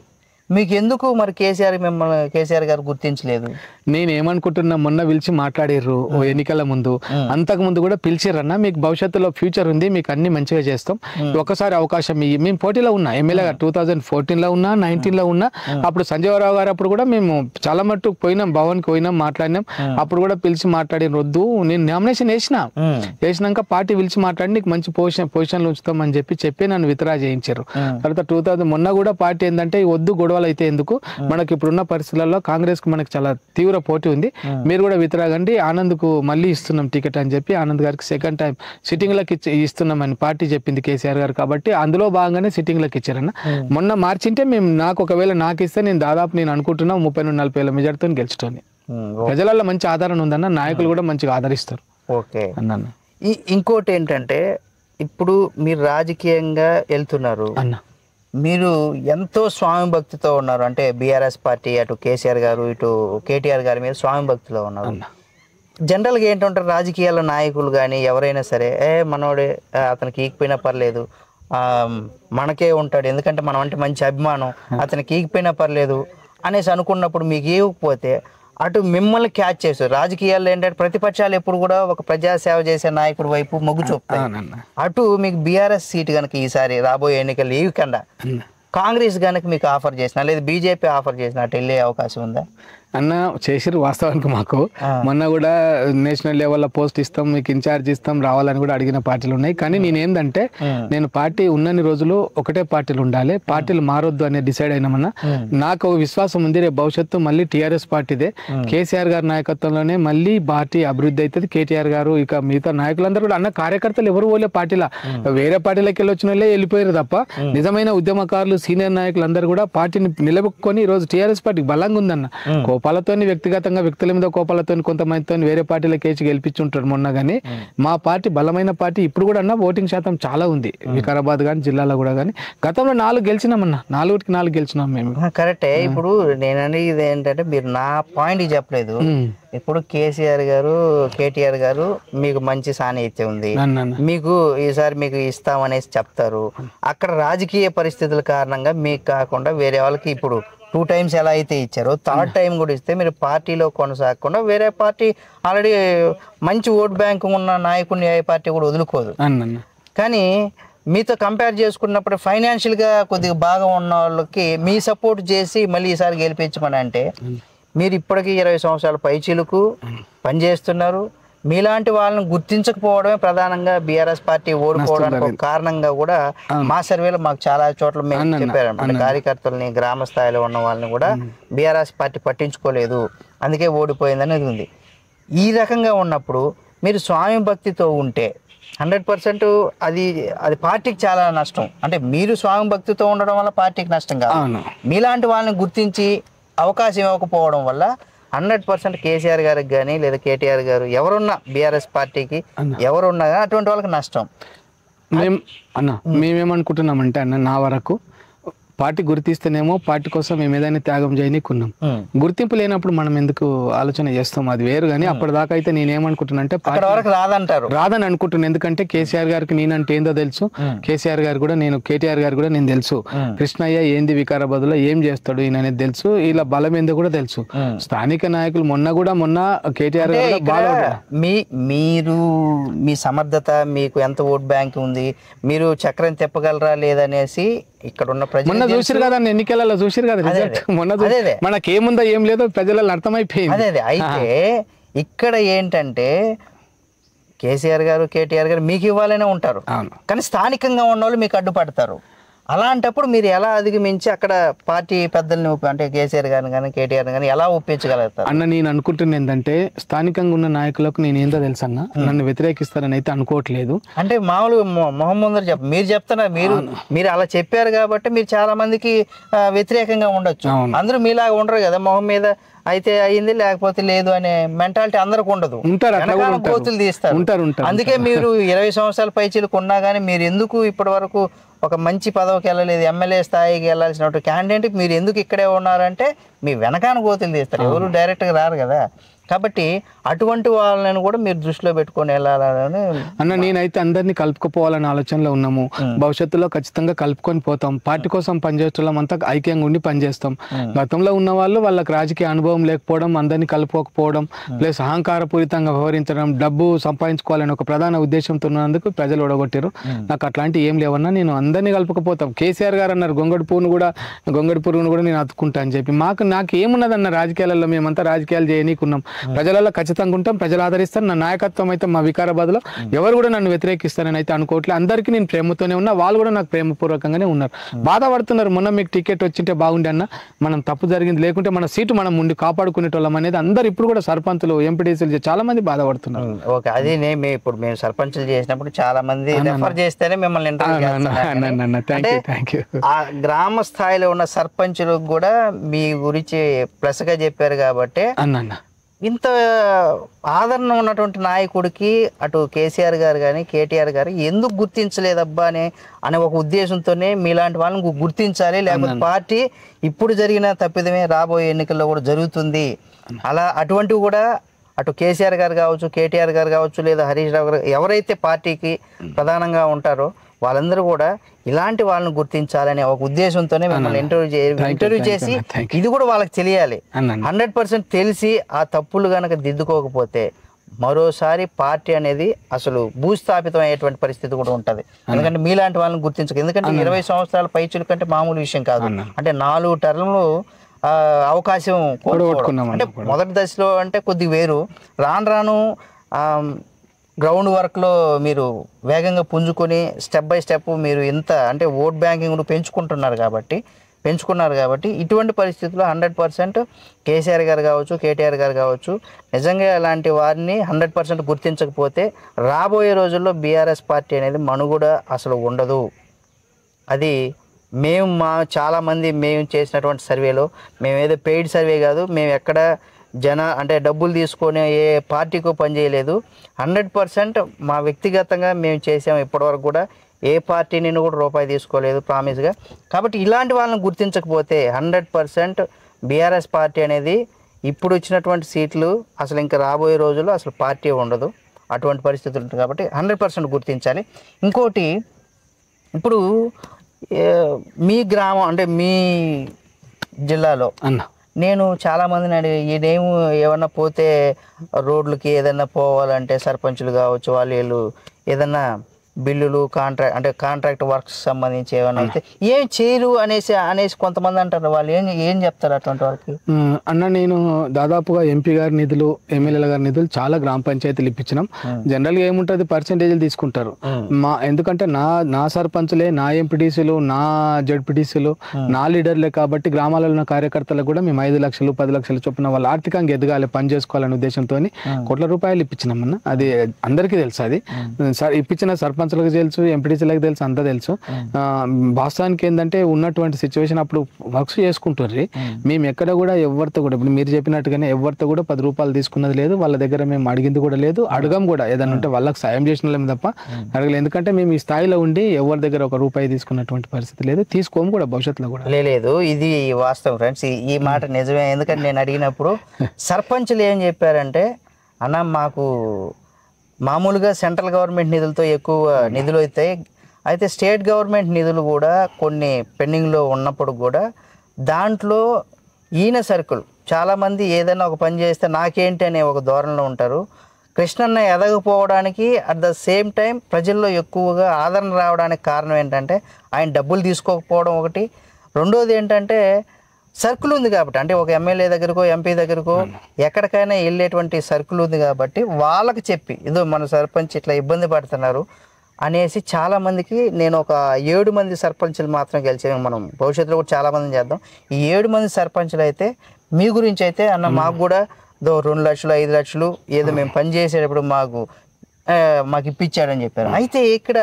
మీకు ఎందుకు మరి కేసీఆర్ గారు గుర్తించలేదు? నేను ఏమనుకుంటున్నా, మొన్న పిలిచి మాట్లాడిర్రు ఎన్నికల ముందు, అంతకు ముందు కూడా పిలిచిర్రన్నా, మీకు భవిష్యత్తులో ఫ్యూచర్ ఉంది, మీకు అన్ని మంచిగా చేస్తాం, ఒకసారి అవకాశం ఇయ్యి. మేము పోటీలో ఉన్నా, ఎమ్మెల్యేగా 2014లో ఉన్నా, 19లో ఉన్నా. అప్పుడు సంజీవరావు గారు అప్పుడు కూడా మేము చాలా మట్టుకు పోయినాం, భవన్కి పోయినాం, మాట్లాడినాం. అప్పుడు కూడా పిలిచి మాట్లాడిన వద్దు, నేను నామినేషన్ వేసినాక పార్టీ పిలిచి మాట్లాడి నీకు మంచి పొజిషన్లు ఉంచుతామని చెప్పి నన్ను విత్డ్రా చేయించారు. తర్వాత 2000 మొన్న కూడా పార్టీ ఏంటంటే వద్దు గొడవలు అయితే ఎందుకు, మనకి ఇప్పుడున్న పరిస్థితులలో కాంగ్రెస్ కు మనకి చాలా తీవ్ర పోటీ ఉంది, మీరు కూడా విత్డ్రాగండి, ఆనంద్కు మళ్ళీ ఇస్తున్నాం టికెట్ అని చెప్పి ఆనంద్ గారికి సెకండ్ టైం సిట్టింగ్లకు ఇస్తున్నామని పార్టీ చెప్పింది కేసీఆర్ గారు. కాబట్టి అందులో భాగంగానే సిట్టింగ్లకు ఇచ్చారన్న. మొన్న మార్చింటే మేము, ఒకవేళ నాకు ఇస్తే నేను అనుకుంటున్నా 30-40 వేల మెజార్టీతో గెలుచుతోంది. ప్రజలలో మంచి ఆదరణ ఉందన్న, నాయకులు కూడా మంచిగా ఆదరిస్తారు. ఓకే అన్న. ఇంకోటి ఏంటంటే, ఇప్పుడు మీరు రాజకీయంగా వెళ్తున్నారు అన్న, మీరు ఎంతో స్వామి భక్తితో ఉన్నారు. అంటే బీఆర్ఎస్ పార్టీ, అటు కేసీఆర్ గారు, ఇటు కేటీఆర్ గారి మీద స్వామి భక్తిలో ఉన్నారు. జనరల్గా ఏంటంటారు రాజకీయాల నాయకులు కానీ ఎవరైనా సరే, మనోడే అతనికి ఈగిపోయినా పర్లేదు, మనకే ఉంటాడు, ఎందుకంటే మనం అంటే మంచి అభిమానం, అతనికి ఈగిపోయినా పర్లేదు అనేసి అనుకున్నప్పుడు మీకు ఇవ్వకపోతే అటు మిమ్మల్ని క్యాచ్ చేస్తారు. రాజకీయాల్లో ఏంటంటే ప్రతిపక్షాలు ఎప్పుడు కూడా ఒక ప్రజాసేవ చేసే నాయకుడి వైపు మొగ్గు చూపుతాయి. అటు మీకు బీఆర్ఎస్ సీట్ కనుక ఈసారి రాబోయే ఎన్నికలు ఇవ్వకుండా కాంగ్రెస్ కనుక మీకు ఆఫర్ చేసిన, లేదా బీజేపీ ఆఫర్ చేసిన, అటు వెళ్ళే అవకాశం ఉందా? అన్న చేసిరు వాస్తవానికి. మాకు మొన్న కూడా నేషనల్ లెవెల్లో పోస్ట్ ఇస్తాం, మీకు ఇన్ఛార్జ్ ఇస్తాం, రావాలని కూడా అడిగిన పార్టీలు ఉన్నాయి. కానీ నేనేందంటే, నేను పార్టీ ఉన్నన్ని రోజులు ఒకటే పార్టీలు ఉండాలి, పార్టీలు మారొద్దు అనేది డిసైడ్ అయినామన్నా. నాకు ఒక విశ్వాసం ఉంది, రేపు భవిష్యత్తు మళ్ళీ టీఆర్ఎస్ పార్టీదే, కేసీఆర్ గారి నాయకత్వంలోనే మళ్ళీ పార్టీ అభివృద్ధి అవుతుంది. కేటీఆర్ గారు ఇక మిగతా నాయకులందరూ కూడా, అన్న కార్యకర్తలు ఎవరు పోలే పార్టీలో, వేరే పార్టీలకు వెళ్ళి వచ్చిన వాళ్ళే వెళ్ళిపోయారు తప్ప, నిజమైన ఉద్యమకారులు సీనియర్ నాయకులు అందరూ కూడా పార్టీని నిలబెట్టుకొని ఈరోజు టీఆర్ఎస్ పార్టీ బలంగా ఉందన్న. కోపాలతోని వ్యక్తిగతంగా వ్యక్తుల మీద కోపాలతో కొంతమందితో వేరే పార్టీలకు వేసి గెలిపించుంటారు మొన్న కానీ మా పార్టీ బలమైన పార్టీ. ఇప్పుడు కూడా అన్న ఓటింగ్ శాతం చాలా ఉంది వికారాబాద్ కానీ జిల్లాలో కూడా. కానీ గతంలో 4 గెలిచినామన్నా, 4కి 4 గెలిచినాం మేము. కరెక్టే. ఇప్పుడు నేనని ఇది ఏంటంటే మీరు నా పాయింట్ చెప్పలేదు. ఇప్పుడు కేసీఆర్ గారు కేటీఆర్ గారు మీకు మంచి సాన్నిహిత్యం ఉంది, మీకు ఈసారి మీకు ఇస్తామనేసి చెప్తారు. అక్కడ రాజకీయ పరిస్థితుల కారణంగా మీకు కాకుండా వేరే వాళ్ళకి ఇప్పుడు 2 times ఎలా అయితే ఇచ్చారో 3rd time కూడా ఇస్తే మీరు పార్టీలో కొనసాగకుండా వేరే పార్టీ ఆల్రెడీ మంచి ఓట్ బ్యాంక్ ఉన్న నాయకుడిని ఏ పార్టీ కూడా వదులుకోదు. కానీ మీతో కంపేర్ చేసుకున్నప్పుడు ఫైనాన్షియల్గా కొద్దిగా బాగా ఉన్న వాళ్ళకి మీ సపోర్ట్ చేసి మళ్ళీ ఈసారి గెలిపించమని అంటే మీరు ఇప్పటికీ 20 సంవత్సరాల పైచీలకు పనిచేస్తున్నారు. మీలాంటి వాళ్ళని గుర్తించకపోవడమే ప్రధానంగా బీఆర్ఎస్ పార్టీ ఓడిపోవడానికి ఒక కారణంగా కూడా మా సర్వేలో మాకు చాలా చోట్ల మేము చెప్పారన్నమాట. కార్యకర్తలని గ్రామ స్థాయిలో ఉన్న వాళ్ళని కూడా బీఆర్ఎస్ పార్టీ పట్టించుకోలేదు, అందుకే ఓడిపోయింది అనేది ఉంది. ఈ రకంగా ఉన్నప్పుడు మీరు స్వామి భక్తితో ఉంటే 100% అది పార్టీకి చాలా నష్టం. అంటే మీరు స్వామి భక్తితో ఉండడం వల్ల పార్టీకి నష్టం కాదు, మీలాంటి వాళ్ళని గుర్తించి అవకాశం ఇవ్వకపోవడం వల్ల 100% కేసీఆర్ గారికి కానీ లేదా కేటీఆర్ గారు ఎవరున్నా బీఆర్ఎస్ పార్టీకి ఎవరున్నా కానీ అటువంటి వాళ్ళకి నష్టం. మేమేమనుకుంటున్నామంటే అన్న, నా వరకు పార్టీ గుర్తిస్తేనేమో పార్టీ కోసం మేము ఏదైనా త్యాగం చేయనీకున్నాం. గుర్తింపు లేనప్పుడు మనం ఎందుకు ఆలోచన చేస్తాం, అది వేరు. కానీ అప్పటిదాకా అయితే నేనేమనుకుంటున్నా అంటే రాదని అనుకుంటున్నాను. ఎందుకంటే కేసీఆర్ గారికి నేనంటే ఏందో తెలుసు, కేసీఆర్ గారు కూడా కేటీఆర్ గారు కూడా నేను తెలుసు. కృష్ణయ్య ఏంది వికారాబాద్ లో ఏం చేస్తాడు ఈయన అనేది తెలుసు, ఇలా బలం ఏందో కూడా తెలుసు. స్థానిక నాయకులు మొన్న కేటీఆర్ గారు బాగా మీరు మీ సమర్థత, మీకు ఎంత ఓట్ బ్యాంక్ ఉంది, మీరు చక్రం తిప్పగలరా లేదనేసి ఇక్కడ ఉన్న ప్రజలు చూసిరు కదా, ఎన్నికలలో చూసిరు కదా రిజల్ట్. మనకేముందో ఏం లేదో ప్రజలలో అర్థమైపోయింది. అదే అయితే ఇక్కడ ఏంటంటే కేసీఆర్ గారు కేటీఆర్ గారు మీకు ఇవ్వాలనే ఉంటారు, కానీ స్థానికంగా ఉన్న వాళ్ళు మీకు అడ్డుపడతారు. అలాంటప్పుడు మీరు ఎలా అధిగమించి అక్కడ పార్టీ పెద్దల్ని అంటే కేసీఆర్ గారిని కానీ కేటీఆర్ కానీ ఎలా ఒప్పించగలుగుతారు అన్న? నేను అనుకుంటున్నా ఏంటంటే స్థానికంగా ఉన్న నాయకులకు నేను ఏందో తెలుసు అన్న, నన్ను వ్యతిరేకిస్తారని అయితే అనుకోవట్లేదు. అంటే మామూలుగా మొహమ్మద్ మీరు చెప్తున్నారు, మీరు అలా చెప్పారు కాబట్టి మీరు చాలా మందికి వ్యతిరేకంగా ఉండొచ్చు. అందరూ మీలాగా ఉండరు కదా, మొహం మీద అయితే అయింది లేకపోతే లేదు అనే మెంటాలిటీ అందరికి ఉండదు, కోతులు తీస్తారు. అందుకే మీరు 20 సంవత్సరాల పైచీలకు ఉన్నా కానీ మీరు ఎందుకు ఇప్పటి వరకు ఒక మంచి పదవికి వెళ్ళలేదు, ఎమ్మెల్యే స్థాయికి వెళ్ళాల్సిన క్యాండిడేట్కి మీరు ఎందుకు ఇక్కడే ఉన్నారంటే మీ వెనకాన కోతులు తీస్తారు, ఎవరు డైరెక్ట్గా రారు కదా. కాబట్టి అటువంటి వాళ్ళని కూడా మీరు దృష్టిలో పెట్టుకొని వెళ్ళాలని అన్న. నేనైతే అందరినీ కలుపుకుపోవాలని ఆలోచనలో ఉన్నాము. భవిష్యత్తులో ఖచ్చితంగా కలుపుకొని పోతాం. పార్టీ కోసం పనిచేస్తున్నాం, అంతా ఐక్యంగా ఉండి పనిచేస్తాం. గతంలో ఉన్న వాళ్ళు వాళ్ళకి రాజకీయ అనుభవం లేకపోవడం, అందరినీ కలుపుకోకపోవడం, ప్లస్ అహంకారపూరితంగా వ్యవహరించడం, డబ్బు సంపాదించుకోవాలని ఒక ప్రధాన ఉద్దేశంతో ఉన్నందుకు ప్రజలు ఓడగొట్టారు. నాకు అట్లాంటి ఏం లేవన్నా, నేను అందరినీ కలుపుకపోతాం. కేసీఆర్ గారు అన్నారు గొంగడి పురుగును కూడా నేను అతుక్కుంటా అని చెప్పి. నాకు ఏమున్నదన్న రాజకీయాలలో, మేమంతా రాజకీయాలు చేయనీకున్నాం. ప్రజలలో ఖచ్చితంగా ఉంటాం, ప్రజలు ఆదరిస్తారు. నా నాయకత్వం అయితే మా వికారాబాద్ లో ఎవరు కూడా నన్ను వ్యతిరేకిస్తారని అయితే అనుకోవట్లేదు. అందరికీ నేను ప్రేమతోనే ఉన్నా, వాళ్ళు కూడా నాకు ప్రేమపూర్వకంగానే ఉన్నారు. బాధపడుతున్నారు, మొన్న మీకు టికెట్ వచ్చింటే బాగుండే అన్న, మనం తప్పు జరిగింది, లేకుంటే మన సీటు మనం ముందు కాపాడుకునేటోళ్ళం అనేది అందరు ఇప్పుడు కూడా సర్పంచులు ఎంపీటీసీలు చాలా మంది బాధపడుతున్నారు. ఓకే, అది ఇప్పుడు మేము సర్పంచులు చేసినప్పుడు చాలా మంది రెఫర్ చేస్తేనే మిమ్మల్ని గ్రామ స్థాయిలో ఉన్న సర్పంచులకు కూడా మీ గురించి ప్లస్ గా చెప్పారు కాబట్టి ఇంత ఆదరణ ఉన్నటువంటి నాయకుడికి అటు కేసీఆర్ గారు కానీ కేటీఆర్ గారు ఎందుకు గుర్తించలేదబ్బా అనే ఒక ఉద్దేశంతోనే మీలాంటి వాళ్ళని గుర్తించాలి, లేకపోతే పార్టీ ఇప్పుడు జరిగిన తప్పిదమే రాబోయే ఎన్నికల్లో కూడా జరుగుతుంది. అలా అటువంటివి కూడా అటు కేసీఆర్ గారు కావచ్చు, కేటీఆర్ గారు కావచ్చు, లేదా హరీష్ రావు గారు ఎవరైతే పార్టీకి ప్రధానంగా ఉంటారో వాళ్ళందరూ కూడా ఇలాంటి వాళ్ళని గుర్తించాలనే ఒక ఉద్దేశంతోనే మిమ్మల్ని ఇంటర్వ్యూ చేసి ఇది కూడా వాళ్ళకి తెలియాలి. 100% తెలిసి ఆ తప్పులు కనుక దిద్దుకోకపోతే మరోసారి పార్టీ అనేది అసలు భూస్థాపితం అయ్యేటువంటి పరిస్థితి కూడా ఉంటుంది. ఎందుకంటే మీలాంటి వాళ్ళని గుర్తించక, ఎందుకంటే 20 సంవత్సరాల పైచుల కంటే మామూలు విషయం కాదు. అంటే 4 టర్మ్లు అవకాశం అంటే మొదటి దశలో అంటే కొద్ది వేరు, రాను గ్రౌండ్ వర్క్లో మీరు వేగంగా పుంజుకొని స్టెప్ బై స్టెప్ మీరు ఇంత అంటే ఓట్ బ్యాంకింగ్ పెంచుకున్నారు కాబట్టి ఇటువంటి పరిస్థితుల్లో 100% కేసీఆర్ గారు కావచ్చు, కేటీఆర్ గారు కావచ్చు, నిజంగా అలాంటి వారిని 100% గుర్తించకపోతే రాబోయే రోజుల్లో బీఆర్ఎస్ పార్టీ అనేది మనుగడ అసలు ఉండదు. అది మేము చాలామంది మేము చేసినటువంటి సర్వేలో మేము ఏదో పెయిడ్ సర్వే కాదు, మేము ఎక్కడ అంటే డబ్బులు తీసుకొని ఏ పార్టీకో పనిచేయలేదు. 100% మా వ్యక్తిగతంగా మేము చేసాము. ఇప్పటివరకు కూడా ఏ పార్టీ నుండి కూడా రూపాయి తీసుకోలేదు ప్రామిస్గా. కాబట్టి ఇలాంటి వాళ్ళని గుర్తించకపోతే 100% బీఆర్ఎస్ పార్టీ అనేది ఇప్పుడు వచ్చినటువంటి సీట్లు అసలు ఇంకా రాబోయే రోజుల్లో అసలు పార్టీ ఉండదు, అటువంటి పరిస్థితులు ఉంటుంది. కాబట్టి 100% గుర్తించాలి. ఇంకోటి, ఇప్పుడు మీ గ్రామం అంటే మీ జిల్లాలో నేను చాలామందిని అడిగి ఈయనేమో ఏమన్నా పోతే రోడ్లకి ఏదన్నా పోవాలంటే సర్పంచులు కావచ్చు వాళ్ళు ఏదన్నా బిల్లులు కాంట్రాక్ట్ వర్క్స్ సంబంధించి ఏమైనా అయితే ఏం చేయరు అనేసి కొంతమంది అంటారు. వాళ్ళు ఏం చెప్తారు అటువంటి వాళ్ళకి? అన్న, నేను దాదాపుగా ఎంపీ గారి నిధులు, ఎమ్మెల్యేల గారి నిధులు చాలా గ్రామ పంచాయతీలు ఇప్పించినాం. జనరల్గా ఏముంటుంది, పర్సెంటేజ్లు తీసుకుంటారు. ఎందుకంటే నా సర్పంచులే, నా ఎంపీటీసీలు, నా జడ్పీటీసీలు, నా లీడర్లే కాబట్టి గ్రామాలలో ఉన్న కార్యకర్తలకు కూడా మేము 5 లక్షలు 10 లక్షలు చొప్పున వాళ్ళు ఆర్థికంగా ఎదగాలి, పని చేసుకోవాలనే ఉద్దేశంతో కోట్ల రూపాయలు ఇప్పించినామన్న. అది అందరికీ తెలుసు. అది ఇప్పించిన సర్పంచులకు తెలుసు, ఎంపీటీసీలకు తెలుసు, అంతా తెలుసు. వాస్తవానికి ఏంటంటే ఉన్నటువంటి సిచ్యువేషన్ అప్పుడు వర్క్స్ చేసుకుంటారు. మేము ఎక్కడ కూడా ఎవరితో కూడా ఇప్పుడు మీరు చెప్పినట్టుగానే ఎవరితో కూడా 10 రూపాయలు తీసుకున్నది లేదు. వాళ్ళ దగ్గర మేము అడిగింది కూడా లేదు, అడగం కూడా. ఏదైనా ఉంటే వాళ్ళకి సాయం చేసిన తప్ప అడగలేదు. ఎందుకంటే మేము ఈ స్థాయిలో ఉండి ఎవరి దగ్గర 1 రూపాయి తీసుకున్నటువంటి పరిస్థితి లేదు, తీసుకోము కూడా భవిష్యత్తులో కూడా లేదు. ఇది వాస్తవం ఫ్రెండ్స్, ఈ మాట నిజమే. ఎందుకంటే నేను అడిగినప్పుడు సర్పంచులు ఏం చెప్పారంటే, అన్న మాకు మామూలుగా సెంట్రల్ గవర్నమెంట్ నిధులతో ఎక్కువ నిధులు అవుతాయి, అయితే స్టేట్ గవర్నమెంట్ నిధులు కూడా కొన్ని పెండింగ్లో ఉన్నప్పుడు కూడా దాంట్లో ఈయన సర్కిల్ చాలామంది ఏదైనా ఒక పని చేస్తే నాకేంటి అనే ఒక ధోరణిలో ఉంటారు. కృష్ణన్న ఎదగపోవడానికి అట్ ద సేమ్ టైం ప్రజల్లో ఎక్కువగా ఆదరణ రావడానికి కారణం ఏంటంటే ఆయన డబ్బులు తీసుకోకపోవడం ఒకటి. రెండోది ఏంటంటే సర్కిల్ ఉంది కాబట్టి, అంటే ఒక ఎమ్మెల్యే దగ్గరకో ఎంపీ దగ్గరకో ఎక్కడికైనా వెళ్ళేటువంటి సర్కిల్ ఉంది కాబట్టి వాళ్ళకి చెప్పి ఇదో మన సర్పంచ్ ఇట్లా ఇబ్బంది పడుతున్నారు అనేసి చాలామందికి నేను ఒక 7 మంది సర్పంచులు మాత్రం గెలిచాము. మనం భవిష్యత్తులో కూడా చాలామందిని చేద్దాం. ఈ 7 మంది సర్పంచులు అయితే మీ గురించి అయితే అన్న మాకు కూడా 2 లక్షలు 5 లక్షలు ఏదో మేము పని చేసేటప్పుడు మాకు ఇప్పించాడని చెప్పారు. అయితే ఇక్కడ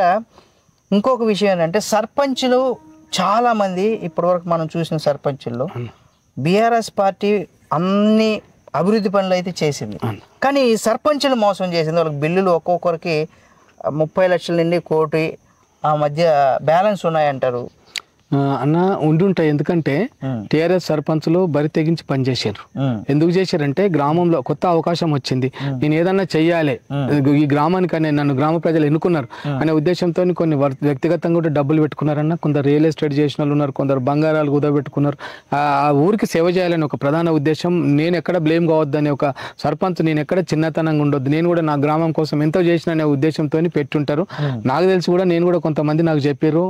ఇంకొక విషయం ఏంటంటే సర్పంచులు చాలామంది ఇప్పటివరకు మనం చూసిన సర్పంచుల్లో బీఆర్ఎస్ పార్టీ అన్ని అభివృద్ధి పనులు అయితే చేసింది, కానీ సర్పంచులు మోసం చేసింది. వాళ్ళకి బిల్లులు ఒక్కొక్కరికి 30 లక్షల నుండి 1 కోటి ఆ మధ్య బ్యాలెన్స్ ఉన్నాయంటారు. అన్న ఉండుంటాయి. ఎందుకంటే టీఆర్ఎస్ సర్పంచులు బరి తెగించి పనిచేశారు. ఎందుకు చేశారంటే గ్రామంలో కొత్త అవకాశం వచ్చింది, నేను ఏదన్నా చెయ్యాలి, ఈ గ్రామానికనే నన్ను గ్రామ ప్రజలు ఎన్నుకున్నారు అనే ఉద్దేశంతో కొన్ని వ్యక్తిగతంగా కూడా డబ్బులు పెట్టుకున్నారన్న. కొందరు రియల్ ఎస్టేట్ చేసిన వాళ్ళు ఉన్నారు, కొందరు బంగారాలు కుదబెట్టుకున్నారు. ఆ ఊరికి సేవ చేయాలని ఒక ప్రధాన ఉద్దేశం. నేను ఎక్కడ బ్లేమ్ కావద్దని ఒక సర్పంచ్, నేను ఎక్కడ చిన్నతనంగా ఉండొద్దు, నేను కూడా నా గ్రామం కోసం ఎంతో చేసిన అనే ఉద్దేశంతో పెట్టుంటారు. నాకు తెలిసి కూడా నేను కూడా కొంతమంది నాకు చెప్పారు,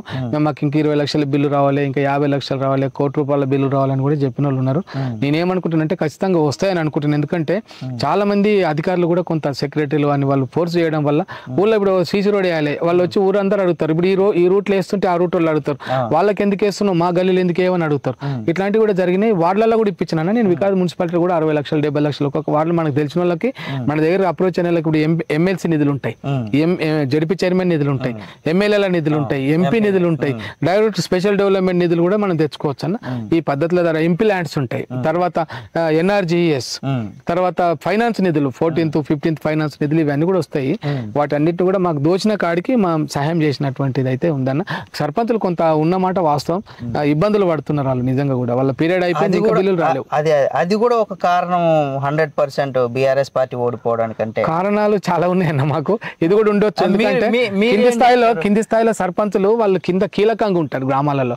మాకు ఇంక 20 లక్షల బిల్లు రావాలి, ఇంకా 50 లక్షలు రావాలి, 1 కోటి రూపాయల బిల్లు రావాలని కూడా చెప్పిన వాళ్ళు ఉన్నారు. నేనేమనుకుంటున్నానంటే ఖచ్చితంగా వస్తాయని అనుకుంటున్నాను. ఎందుకంటే చాలా మంది అధికారులు కూడా కొంత సెక్రటరీలు అని వాళ్ళు ఫోర్స్ చేయడం వల్ల ఊళ్ళో ఇప్పుడు సీసీ రోడ్ వేయాలి, వాళ్ళు వచ్చి ఊరందరూ అడుగుతారు. ఇప్పుడు ఈ రూట్లో వేస్తుంటే ఆ రూట్ వాళ్ళు అడుగుతారు, వాళ్ళకి ఎందుకు వేస్తున్నావు, మా గల్లీలు ఎందుకు ఏమని అడుగుతారు. ఇట్లాంటివి కూడా జరిగినాయి. వార్డులలో కూడా ఇప్పించిన నేను వికాస్ మున్సిపాలిటీ కూడా 60 లక్షలు 70 లక్షలు ఒక్కొక్క వార్డులు మనకు తెలిసిన వాళ్ళకి మన దగ్గర అప్రోచ్ అనే వాళ్ళకి ఇప్పుడు ఎమ్మెల్సీ నిధులు ఉంటాయి, జడ్పీ చైర్మన్ నిధులు ఉంటాయి, ఎమ్మెల్యేల నిధులు ఉంటాయి, ఎంపీ నిధులు ఉంటాయి, డైరెక్ట్ స్పెషల్ డెవలప్మెంట్ నిధులు కూడా మనం తెచ్చుకోవచ్చు అన్న. ఈ పద్ధతుల ద్వారా ఎంపీ ల్యాండ్స్ ఉంటాయి, తర్వాత ఎన్ఆర్జీఎస్, తర్వాత ఫైనాన్స్ నిధులు 14th 15th ఫైనాన్స్ నిధులు ఇవన్నీ కూడా వస్తాయి. వాటన్నిటిని కూడా మాకు దోచిన కాడికి మా సహాయం చేసినటువంటిది అయితే ఉందన్న. సర్పంచులు కొంత ఉన్నమాట వాస్తవం, ఇబ్బందులు పడుతున్నారు వాళ్ళు నిజంగా కూడా. వాళ్ళ పీరియడ్ అయిపోయింది, బిల్లులు రాలేవు. అది కూడా ఒక కారణం 100% బీఆర్ఎస్ పార్టీ ఓడిపోవడానికంటే కారణాలు చాలా ఉన్నాయన్న మాకు. ఇది కూడా ఉండొచ్చు. ఎందుకంటే కింది స్థాయిలో సర్పంచులు వాళ్ళు కింద కీలకంగా ఉంటారు గ్రామాలలో.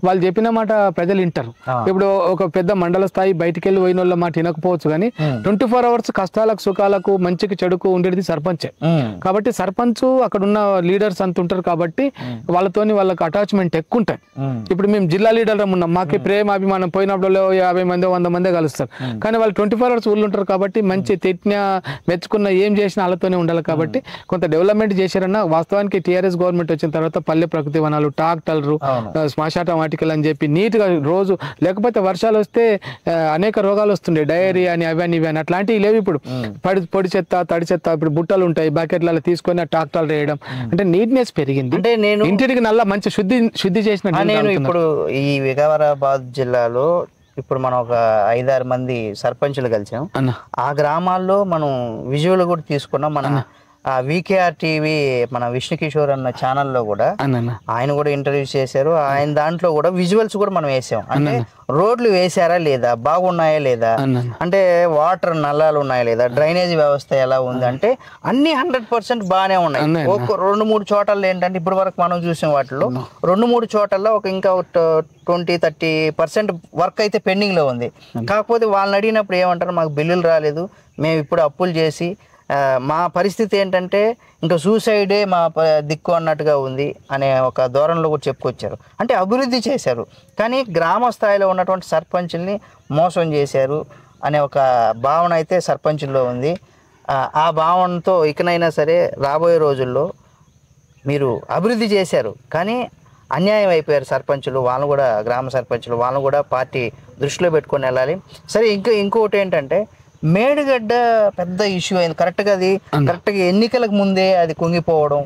వాళ్ళు చెప్పిన మాట ప్రజలు వింటారు. ఇప్పుడు ఒక పెద్ద మండల స్థాయి బయటికి వెళ్ళి పోయిన వాళ్ళ మాట వినకపోవచ్చు, కానీ 24 hours కష్టాలకు సుఖాలకు మంచికి చెడుకు ఉండేది సర్పంచే. కాబట్టి సర్పంచ్ అక్కడ ఉన్న లీడర్స్ అంత ఉంటారు కాబట్టి వాళ్ళతోని వాళ్ళకి అటాచ్మెంట్ ఎక్కువ ఉంటాయి. ఇప్పుడు మేము జిల్లా లీడర్ ఉన్నాం, మాకు ప్రేమ అభిమానం పోయినప్పుడు 50 మంది 100 మంది కలుస్తారు, కానీ వాళ్ళు 24 hours ఊళ్ళు ఉంటారు కాబట్టి మంచి తిట్టిన మెచ్చుకున్న ఏం చేసినా వాళ్ళతోనే ఉండాలి. కాబట్టి కొంత డెవలప్మెంట్ చేశారన్న. వాస్తవానికి టీఆర్ఎస్ గవర్నమెంట్ వచ్చిన తర్వాత పల్లె ప్రకృతి వనాలు, ట్రాక్టర్లు, శ్మశాట వాటికలు అని చెప్పి నీట్గా రోజు, లేకపోతే వర్షాలు వస్తే అనేక రోగాలు వస్తుండే, డయేరియా అని అవి అని ఇవి అని, అట్లాంటివి లేవు ఇప్పుడు. పొడి చెత్త తడి చెత్త ఇప్పుడు బుట్టలు ఉంటాయి, బకెట్లలో తీసుకొని ట్రాక్టర్లు వేయడం, అంటే నీట్నెస్ పెరిగింది. అంటే నేను ఇంటికి నల్ల మంచి శుద్ధి చేసిన. నేను ఇప్పుడు ఈ వికారాబాద్ జిల్లాలో ఇప్పుడు మనం ఒక 5-6 మంది సర్పంచులు కలిసాం. ఆ గ్రామాల్లో మనం విజువల్ కూడా తీసుకున్నాం. మన వికేఆర్ టీవీ మన విష్ణు కిషోర్ అన్న ఛానల్లో కూడా ఆయన కూడా ఇంటర్వ్యూ చేశారు. ఆయన దాంట్లో కూడా విజువల్స్ కూడా మనం వేసాం. అంటే రోడ్లు వేసారా లేదా, బాగున్నాయా లేదా, అంటే వాటర్ నల్లాలు ఉన్నాయా లేదా, డ్రైనేజ్ వ్యవస్థ ఎలా ఉంది, అంటే అన్ని 100% బాగానే ఉన్నాయి. ఒక 2-3 చోట్ల ఏంటంటే ఇప్పటి వరకు మనం చూసిన వాటిలో 2-3 చోట్ల ఒక ఇంకా 20-30% వర్క్ అయితే పెండింగ్ లో ఉంది. కాకపోతే వాళ్ళని అడిగినప్పుడు ఏమంటారు, మాకు బిల్లులు రాలేదు, మేము ఇప్పుడు అప్పులు చేసి మా పరిస్థితి ఏంటంటే ఇంకా సూసైడే మా దిక్కు అన్నట్టుగా ఉంది అనే ఒక ధోరణిలో కూడా చెప్పుకొచ్చారు. అంటే అభివృద్ధి చేశారు కానీ గ్రామ స్థాయిలో ఉన్నటువంటి సర్పంచుల్ని మోసం చేశారు అనే ఒక భావన అయితే సర్పంచుల్లో ఉంది. ఆ భావనతో ఇకనైనా సరే రాబోయే రోజుల్లో మీరు అభివృద్ధి చేశారు కానీ అన్యాయం అయిపోయారు సర్పంచులు, వాళ్ళు కూడా గ్రామ సర్పంచులు, వాళ్ళను కూడా పార్టీ దృష్టిలో పెట్టుకొని వెళ్ళాలి. సరే ఇంకొకటి ఏంటంటే మేడిగడ్డ పెద్ద ఇష్యూ అయింది. కరెక్ట్గా ఎన్నికలకు ముందే అది కుంగిపోవడం,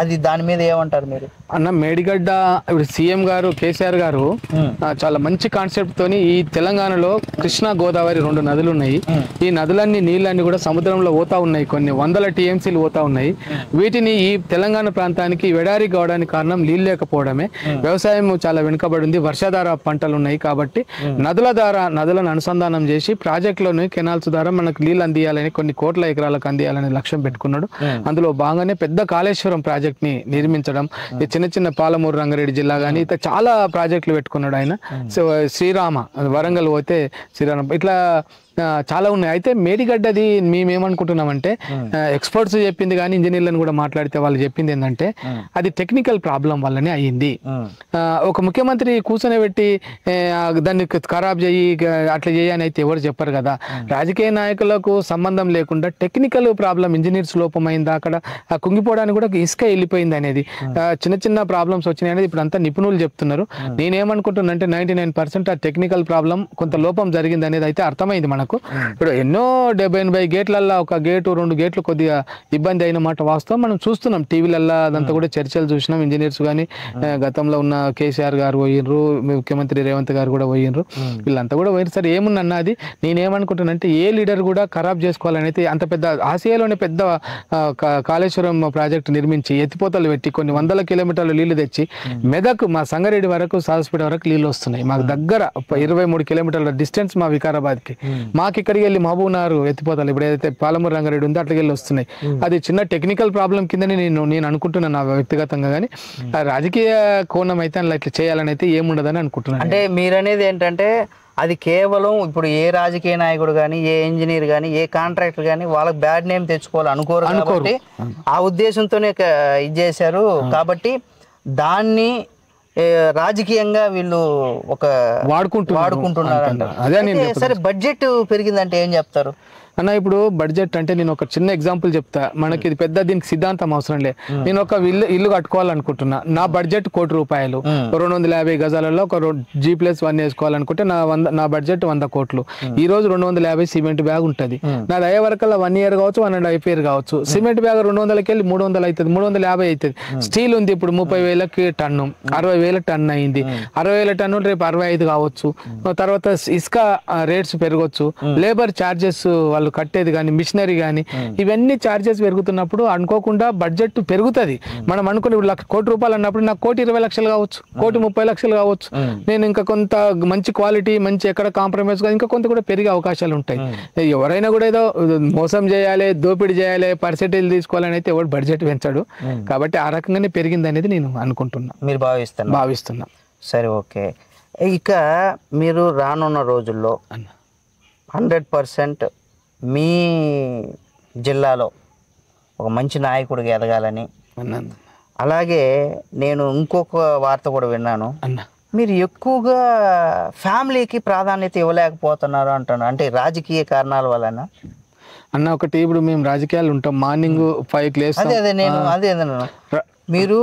అది దాని మీద ఏమంటారు మీరు? అన్న మేడిగడ్డ ఇప్పుడు సీఎం గారు కేసీఆర్ గారు చాలా మంచి కాన్సెప్ట్ తోని ఈ తెలంగాణలో కృష్ణా గోదావరి 2 నదులు ఉన్నాయి. ఈ నదులన్నీ నీళ్ళన్నీ కూడా సముద్రంలో పోతా ఉన్నాయి, కొన్ని 100 టీఎంసీలు పోతా ఉన్నాయి. వీటిని ఈ తెలంగాణ ప్రాంతానికి వెడారి కావడానికి కారణం నీళ్ళు లేకపోవడమే. వ్యవసాయం చాలా వెనుకబడి ఉంది, వర్షాధార పంటలు ఉన్నాయి కాబట్టి నదులను అనుసంధానం చేసి ప్రాజెక్టులోని కెనాల్స్ ద్వారా మనకు నీళ్ళు అందియాలని, కొన్ని కోట్ల ఎకరాలకు అందియాలనే లక్ష్యం పెట్టుకున్నాడు. అందులో భాగంగానే పెద్ద కాళేశ్వరం ప్రాజెక్ట్ ని నిర్మించడం, చిన్న పాలమూరు రంగారెడ్డి జిల్లా కానీ ఇట్లా చాలా ప్రాజెక్టులు పెట్టుకున్నాడు ఆయన. సో శ్రీరామ వరంగల్ పోతే శ్రీరామ ఇట్లా చాలా ఉన్నాయి. అయితే మేడిగడ్డది మేమేమనుకుంటున్నామంటే ఎక్స్పర్ట్స్ చెప్పింది కానీ ఇంజనీర్లను కూడా మాట్లాడితే వాళ్ళు చెప్పింది ఏంటంటే అది టెక్నికల్ ప్రాబ్లం వల్లనే అయ్యింది. ఒక ముఖ్యమంత్రి కూర్చొని పెట్టి దాన్ని ఖరాబ్ చేయి అట్లా చేయి అని అయితే ఎవరు చెప్పరు కదా. రాజకీయ నాయకులకు సంబంధం లేకుండా టెక్నికల్ ప్రాబ్లం, ఇంజనీర్స్ లోపమైందా అక్కడ కుంగిపోవడానికి కూడా ఇసుక వెళ్ళిపోయింది అనేది, చిన్న ప్రాబ్లమ్స్ వచ్చినాయి అనేది ఇప్పుడు అంతా నిపుణులు చెప్తున్నారు. నేనేమనుకుంటున్నా అంటే 99% ఆ టెక్నికల్ ప్రాబ్లం కొంత లోపం జరిగింది అనేది అయితే అర్థమైంది మనకు. ఇప్పుడు ఎన్నో 70-80 గేట్లల్లో ఒక గేటు 2 గేట్లు కొద్దిగా ఇబ్బంది అయిన మాట వాస్తవం. మనం చూస్తున్నాం టీవీలల్లో, అదంతా కూడా చర్చలు చూసినాం. ఇంజనీర్స్ కానీ గతంలో ఉన్న కేసీఆర్ గారు పోయినరు, ముఖ్యమంత్రి రేవంత్ గారు కూడా పోయినరు, వీళ్ళంతా కూడా పోయినారు. సరే ఏమున్నా అది నేనేమనుకుంటున్నానంటే ఏ లీడర్ కూడా ఖరాబ్ చేసుకోవాలని అయితే అంత పెద్ద ఆసియాలోనే పెద్ద కాళేశ్వరం ప్రాజెక్టు నిర్మించి ఎత్తిపోతలు పెట్టి కొన్ని 100 కిలోమీటర్లు నీళ్లు తెచ్చి మెదక్ మా సంగారెడ్డి వరకు సాల్స్పేట వరకు నీళ్ళు వస్తున్నాయి. మాకు దగ్గర 23 కిలోమీటర్ల డిస్టెన్స్ మా వికారాబాద్కి. మాకు ఇక్కడికి వెళ్ళి మహబూబ్నగర్ ఎత్తిపోతారు ఇప్పుడు ఏదైతే పాలమూరు రంగారెడ్డి ఉందో అట్లకి వెళ్ళి వస్తున్నాయి. అది చిన్న టెక్నికల్ ప్రాబ్లం కిందని నేను అనుకుంటున్నాను నా వ్యక్తిగతంగా. కానీ రాజకీయ కోణం అయితే అలా ఇట్లా చేయాలని అయితే ఏముండదని అనుకుంటున్నాను. అంటే మీరనేది ఏంటంటే అది కేవలం ఇప్పుడు ఏ రాజకీయ నాయకుడు కానీ, ఏ ఇంజనీర్ కానీ, ఏ కాంట్రాక్టర్ కానీ వాళ్ళకి బ్యాడ్ నేమ్ తెచ్చుకోవాలి అనుకోరు కాబట్టి ఆ ఉద్దేశంతోనే ఇది చేశారు. కాబట్టి దాన్ని రాజకీయంగా వీళ్ళు ఒక వాడుకుంటున్నారు. సరే బడ్జెట్ పెరిగిందంటే ఏం చెప్తారు అన్న? ఇప్పుడు బడ్జెట్ అంటే నేను ఒక చిన్న ఎగ్జాంపుల్ చెప్తా. మనకి ఇది పెద్ద దీనికి సిద్ధాంతం అవసరం లేదు. నేను ఒక ఇల్లు కట్టుకోవాలనుకుంటున్నా, నా బడ్జెట్ ₹1,00,00,000, 250 గజాలలో ఒక G+1 వేసుకోవాలనుకుంటే నా బడ్జెట్ 100 కోట్లు. ఈ రోజు 250 సిమెంట్ బ్యాగ్ ఉంటుంది. నాది అయ్యే వరకల్లా 1 ఇయర్ కావచ్చు, 1.5 ఇయర్ కావచ్చు. సిమెంట్ బ్యాగ్ 200కి వెళ్ళి 300 అవుతుంది, 350 అవుతుంది. స్టీల్ ఉంది ఇప్పుడు 30,000కి టన్ను, 60,000 టన్ను అయింది. 60,000 టన్నులు రేపు 65 కావచ్చు. తర్వాత ఇసుక రేట్స్ పెరగవచ్చు, లేబర్ ఛార్జెస్ వాళ్ళు కట్టేది కానీ, మిషనరీ కానీ, ఇవన్నీ ఛార్జెస్ పెరుగుతున్నప్పుడు అనుకోకుండా బడ్జెట్ పెరుగుతుంది. మనం అనుకుని ఇప్పుడు ₹1,00,00,000 అన్నప్పుడు నాకు ₹1,20,00,000 కావచ్చు, ₹1,30,00,000 కావచ్చు. నేను ఇంకా కొంత మంచి క్వాలిటీ, మంచి ఎక్కడ కాంప్రమైజ్ ఇంకా కొంత కూడా పెరిగే అవకాశాలు ఉంటాయి. ఎవరైనా కూడా ఏదో మోసం చేయాలి, దోపిడీ చేయాలి, పర్సెంటేజ్ తీసుకోవాలని అయితే ఎవరు బడ్జెట్ పెంచాడు. కాబట్టి ఆ రకంగానే పెరిగింది అనేది నేను అనుకుంటున్నా, మీరు భావిస్తున్నా. సరే ఓకే. ఇక మీరు రానున్న రోజుల్లో 100% మీ జిల్లాలో ఒక మంచి నాయకుడిగా ఎదగాలని, అలాగే నేను ఇంకొక వార్త కూడా విన్నాను, మీరు ఎక్కువగా ఫ్యామిలీకి ప్రాధాన్యత ఇవ్వలేకపోతున్నారు అంటున్నారు. అంటే రాజకీయ కారణాల వలన అన్న? ఒకటి ఇప్పుడు మేము రాజకీయాలు ఉంటాం, మార్నింగ్ 5కి లేస్తాం. మీరు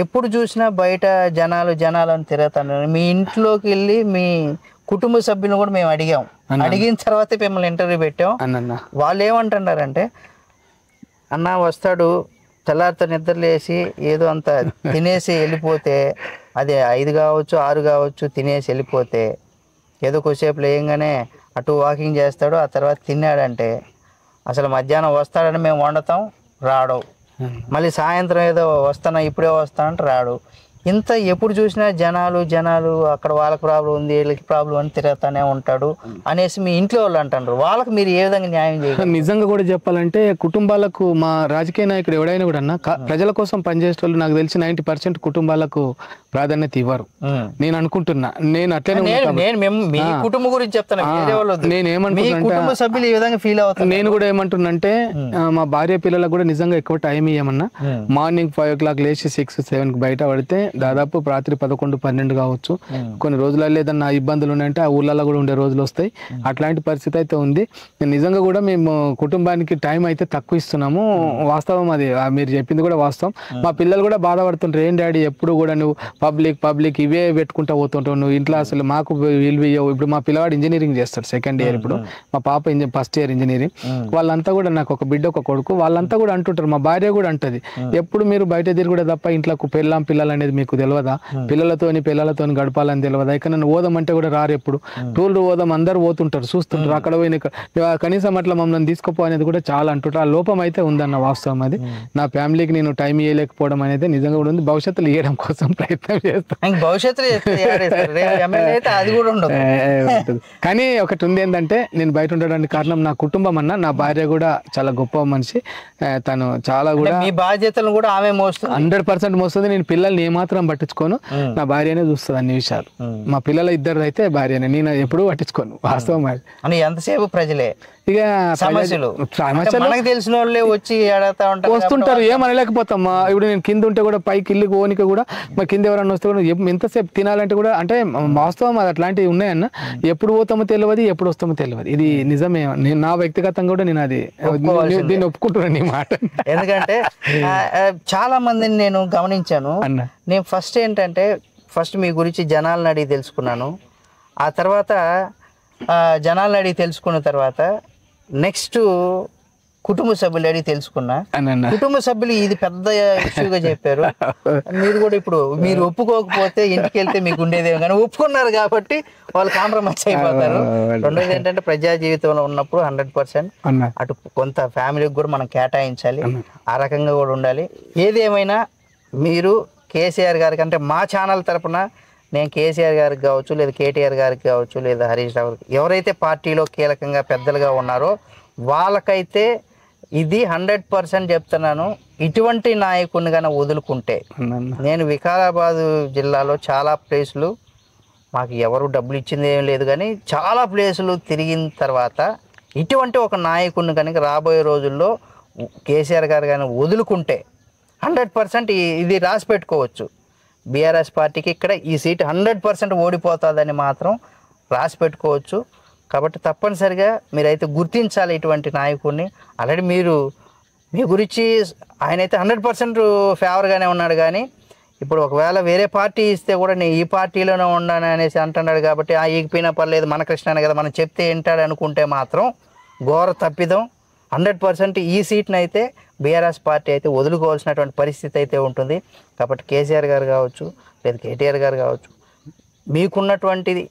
ఎప్పుడు చూసినా బయట జనాలు అని తిరుగుతున్నారు. మీ ఇంట్లోకి వెళ్ళి మీ కుటుంబ సభ్యులను కూడా మేము అడిగిన తర్వాత మిమ్మల్ని ఇంటర్వ్యూ పెట్టాం. వాళ్ళు ఏమంటున్నారంటే, అన్న వస్తాడు తెల్లారితో నిద్రలేసి ఏదో అంత తినేసి వెళ్ళిపోతే, అది 5 కావచ్చు 6 కావచ్చు తినేసి వెళ్ళిపోతే, ఏదో కొద్దిసేపు లేయంగానే అటు వాకింగ్ చేస్తాడు, ఆ తర్వాత తిన్నాడంటే అసలు మధ్యాహ్నం వస్తాడని మేము వండుతాం, రాడు. మళ్ళీ సాయంత్రం ఏదో వస్తానా ఇప్పుడే వస్తానంటే రాడు. ఇంత ఎప్పుడు చూసినా జనాలు అక్కడ వాళ్ళకి ప్రాబ్లం ఉంది, వీళ్ళకి ప్రాబ్లం అని తిరుగుతానే ఉంటాడు అనేసి మీ ఇంట్లో వాళ్ళు అంటారు. వాళ్ళకి మీరు ఏ విధంగా న్యాయం చేయాలి? నిజంగా కూడా చెప్పాలంటే కుటుంబాలకు మా రాజకీయ నాయకుడు ఎవడైనా కూడా అన్న ప్రజల కోసం పనిచేసే వాళ్ళు నాకు తెలిసి 90% కుటుంబాలకు ప్రాధాన్యత ఇవ్వరు. నేను అనుకుంటున్నా, నేను అట్లనే మీ కుటుంబం గురించి చెప్తాను. నేను ఏమంటున్నా సభ్యులు ఈ విధంగా ఫీల్ అవుతాను. నేను కూడా ఏమంటున్నంటే మా భార్య పిల్లలకు కూడా నిజంగా ఎక్కువ టైం ఇవ్వమన్నా. మార్నింగ్ 5 o'clock లేచి 6-7 బయట పడితే దాదాపు రాత్రి 11-12 కావచ్చు. కొన్ని రోజులలో ఏదన్నా ఇబ్బందులు ఉన్నాయంటే ఆ ఊళ్ళలో కూడా ఉండే రోజులు వస్తాయి. అట్లాంటి పరిస్థితి అయితే ఉంది. నిజంగా కూడా మేము కుటుంబానికి టైం అయితే తక్కువ ఇస్తున్నాము. వాస్తవం అది, మీరు చెప్పింది కూడా వాస్తవం. మా పిల్లలు కూడా బాధపడుతుంటారు, ఏం డాడీ ఎప్పుడు కూడా నువ్వు పబ్లిక్ ఇవే పెట్టుకుంటా పోతుంటావు, నువ్వు ఇంట్లో అసలు మాకు విలువ. ఇప్పుడు మా పిల్లవాడు ఇంజనీరింగ్ చేస్తాడు, 2nd year. ఇప్పుడు మా పాప 1st year ఇంజనీరింగ్. వాళ్ళంతా కూడా, నాకు ఒక బిడ్డ ఒక కొడుకు, వాళ్ళంతా కూడా అంటుంటారు, మా భార్య కూడా అంటది, ఎప్పుడు మీరు బయట తిరుగుడే తప్ప ఇంట్లోకి పిల్లలు అనేది మీకు తెలియదా, పిల్లలతో గడపాలని తెలియదా, ఇక నన్ను ఓదామంటే కూడా రారు, ఎప్పుడు టూర్లు ఓదాం అందరు పోతుంటారు, చూస్తుంటారు, అక్కడ పోయిన కనీసం అట్లా మమ్మల్ని తీసుకుపో అనేది కూడా చాలా అంటుంటారు. ఆ లోపం అయితే ఉందన్న వాస్తవం అది. నా ఫ్యామిలీకి నేను టైం ఇవ్వలేకపోవడం అనేది నిజంగా కూడా ఉంది. భవిష్యత్తులో ఇవ్వడం కోసం ప్రయత్నం చేస్తాను. కానీ ఒకటి ఉంది ఏంటంటే, నేను బయట ఉండడానికి కారణం నా కుటుంబం అన్న. నా భార్య కూడా చాలా గొప్ప మనిషి, తను చాలా కూడా మీ బాధ్యతలను కూడా ఆమె మోస్తుంది, 100% మోస్తుంది. నేను పిల్లల్ని ఏమాత్రం పట్టించుకోను, నా భార్యనే చూస్తుంది అన్ని విషయాలు. మా పిల్లల ఇద్దరు అయితే భార్యనే, నేను ఎప్పుడూ పట్టించుకోను. వాస్తవం అది. ఎంతసేపు ప్రజలే ఇక సమస్యలు తెలిసిన వాళ్ళే వచ్చి వస్తుంటారు, ఏమనలేకపోతాం. ఇప్పుడు నేను కింద ఉంటే కూడా పైకి ఇల్లు పోనిక కూడా మా కింద ఎవరన్నా వస్తే కూడా ఎంతసేపు తినాలంటే కూడా, అంటే వాస్తవం అది అట్లాంటివి ఉన్నాయన్న. ఎప్పుడు పోతామో తెలియదు, ఎప్పుడు వస్తామో తెలియదు. ఇది నిజమే. నేను నా వ్యక్తిగతంగా కూడా నేను అది దీన్ని ఒప్పుకుంటున్నాను ఈ మాట. ఎందుకంటే చాలా మందిని నేను గమనించాను. నేను ఫస్ట్ మీ గురించి జనాలను అడిగి తెలుసుకున్నాను. ఆ తర్వాత జనాలను అడిగి తెలుసుకున్న తర్వాత నెక్స్ట్ కుటుంబ సభ్యులు అడిగి తెలుసుకున్నా. కుటుంబ సభ్యులు ఇది పెద్ద ఇష్యూగా చెప్పారు. మీరు కూడా ఇప్పుడు మీరు ఒప్పుకోకపోతే ఇంటికి వెళ్తే మీకు ఉండేదేమో, కానీ ఒప్పుకున్నారు కాబట్టి వాళ్ళు కాంప్రమైజ్ అయిపోతారు. రెండోది ఏంటంటే, ప్రజా జీవితంలో ఉన్నప్పుడు 100% అటు కొంత ఫ్యామిలీకి కూడా మనం కేటాయించాలి, ఆ రకంగా కూడా ఉండాలి. ఏది ఏమైనా మీరు కేసీఆర్ గారికి, అంటే మా ఛానల్ తరపున నేను కేసీఆర్ గారికి కావచ్చు, లేదా కేటీఆర్ గారికి కావచ్చు, లేదా హరీష్ రావు గారికి, ఎవరైతే పార్టీలో కీలకంగా పెద్దలుగా ఉన్నారో వాళ్ళకైతే ఇది 100% చెప్తున్నాను. ఇటువంటి నాయకుడిని కానీ వదులుకుంటే, నేను వికారాబాద్ జిల్లాలో చాలా ప్లేసులు, మాకు ఎవరు డబ్బులు ఇచ్చింది ఏం లేదు, కానీ చాలా ప్లేసులు తిరిగిన తర్వాత ఇటువంటి ఒక నాయకుడిని కనుక రాబోయే రోజుల్లో కేసీఆర్ గారు కానీ వదులుకుంటే 100% ఇది రాసి పెట్టుకోవచ్చు. బీఆర్ఎస్ పార్టీకి ఇక్కడ ఈ సీట్ 100% ఓడిపోతుందని మాత్రం రాసి పెట్టుకోవచ్చు. కాబట్టి తప్పనిసరిగా మీరైతే గుర్తించాలి ఇటువంటి నాయకుడిని. ఆల్రెడీ మీ గురించి ఆయనైతే 100% ఫేవర్గానే ఉన్నాడు, కానీ ఇప్పుడు ఒకవేళ వేరే పార్టీ ఇస్తే కూడా నేను ఈ పార్టీలోనే ఉన్నాను అనేసి అంటున్నాడు. కాబట్టి ఈగిపోయినా పర్లేదు, మన కృష్ణనే కదా, మనం చెప్తే వింటాడు అనుకుంటే మాత్రం ఘోర తప్పిదం. 100% ఈ సీట్ని అయితే బీఆర్ఎస్ పార్టీ అయితే వదులుకోవాల్సినటువంటి పరిస్థితి అయితే ఉంటుంది. కాబట్టి కేసీఆర్ గారు కావచ్చు, లేదా కేటీఆర్ గారు కావచ్చు, మీకున్నటువంటిది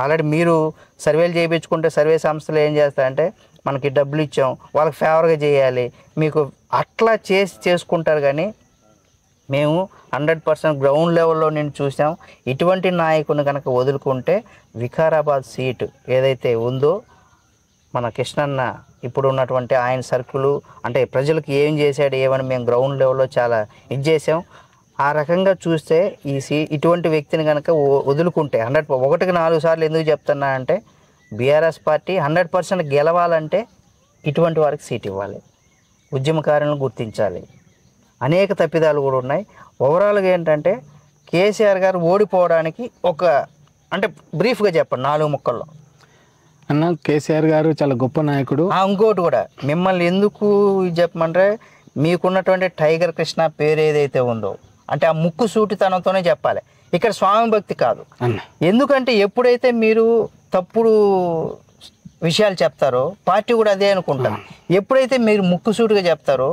ఆల్రెడీ మీరు సర్వేలు చేయించుకుంటే సర్వే సంస్థలు ఏం చేస్తాయంటే, మనకి డబ్బులు ఇచ్చాం వాళ్ళకి ఫేవర్గా చేయాలి, మీకు అట్లా చేసుకుంటారు. కానీ మేము 100% గ్రౌండ్ లెవెల్లో నేను చూసాం. ఇటువంటి నాయకుని కనుక వదులుకుంటే వికారాబాద్ సీటు ఏదైతే ఉందో, మన కృష్ణన్న ఇప్పుడు ఉన్నటువంటి ఆయన సర్కులు, అంటే ప్రజలకు ఏం చేశాడు ఏమని మేము గ్రౌండ్ లెవెల్లో చాలా ఇది చేసాం. ఆ రకంగా చూస్తే ఇటువంటి వ్యక్తిని కనుక వదులుకుంటే 100కి 4 సార్లు ఎందుకు చెప్తున్నా అంటే, బీఆర్ఎస్ పార్టీ 100% గెలవాలంటే ఇటువంటి వారికి సీట్ ఇవ్వాలి, ఉద్యమకారులను గుర్తించాలి. అనేక తప్పిదాలు కూడా ఉన్నాయి. ఓవరాల్గా ఏంటంటే, కేసీఆర్ గారు ఓడిపోవడానికి అంటే బ్రీఫ్గా చెప్పండి 4 ముక్కల్లో. అన్న, కేసీఆర్ గారు చాలా గొప్ప నాయకుడు. ఇంకోటి కూడా మిమ్మల్ని ఎందుకు చెప్పమంటే, మీకున్నటువంటి టైగర్ కృష్ణ పేరు ఏదైతే ఉందో అంటే ఆ ముక్కు సూటితనంతోనే చెప్పాలి, ఇక్కడ స్వామి భక్తి కాదు. ఎందుకంటే ఎప్పుడైతే మీరు తప్పుడు విషయాలు చెప్తారో పార్టీ కూడా అదే అనుకుంటారు. ఎప్పుడైతే మీరు ముక్కుసూటిగా చెప్తారో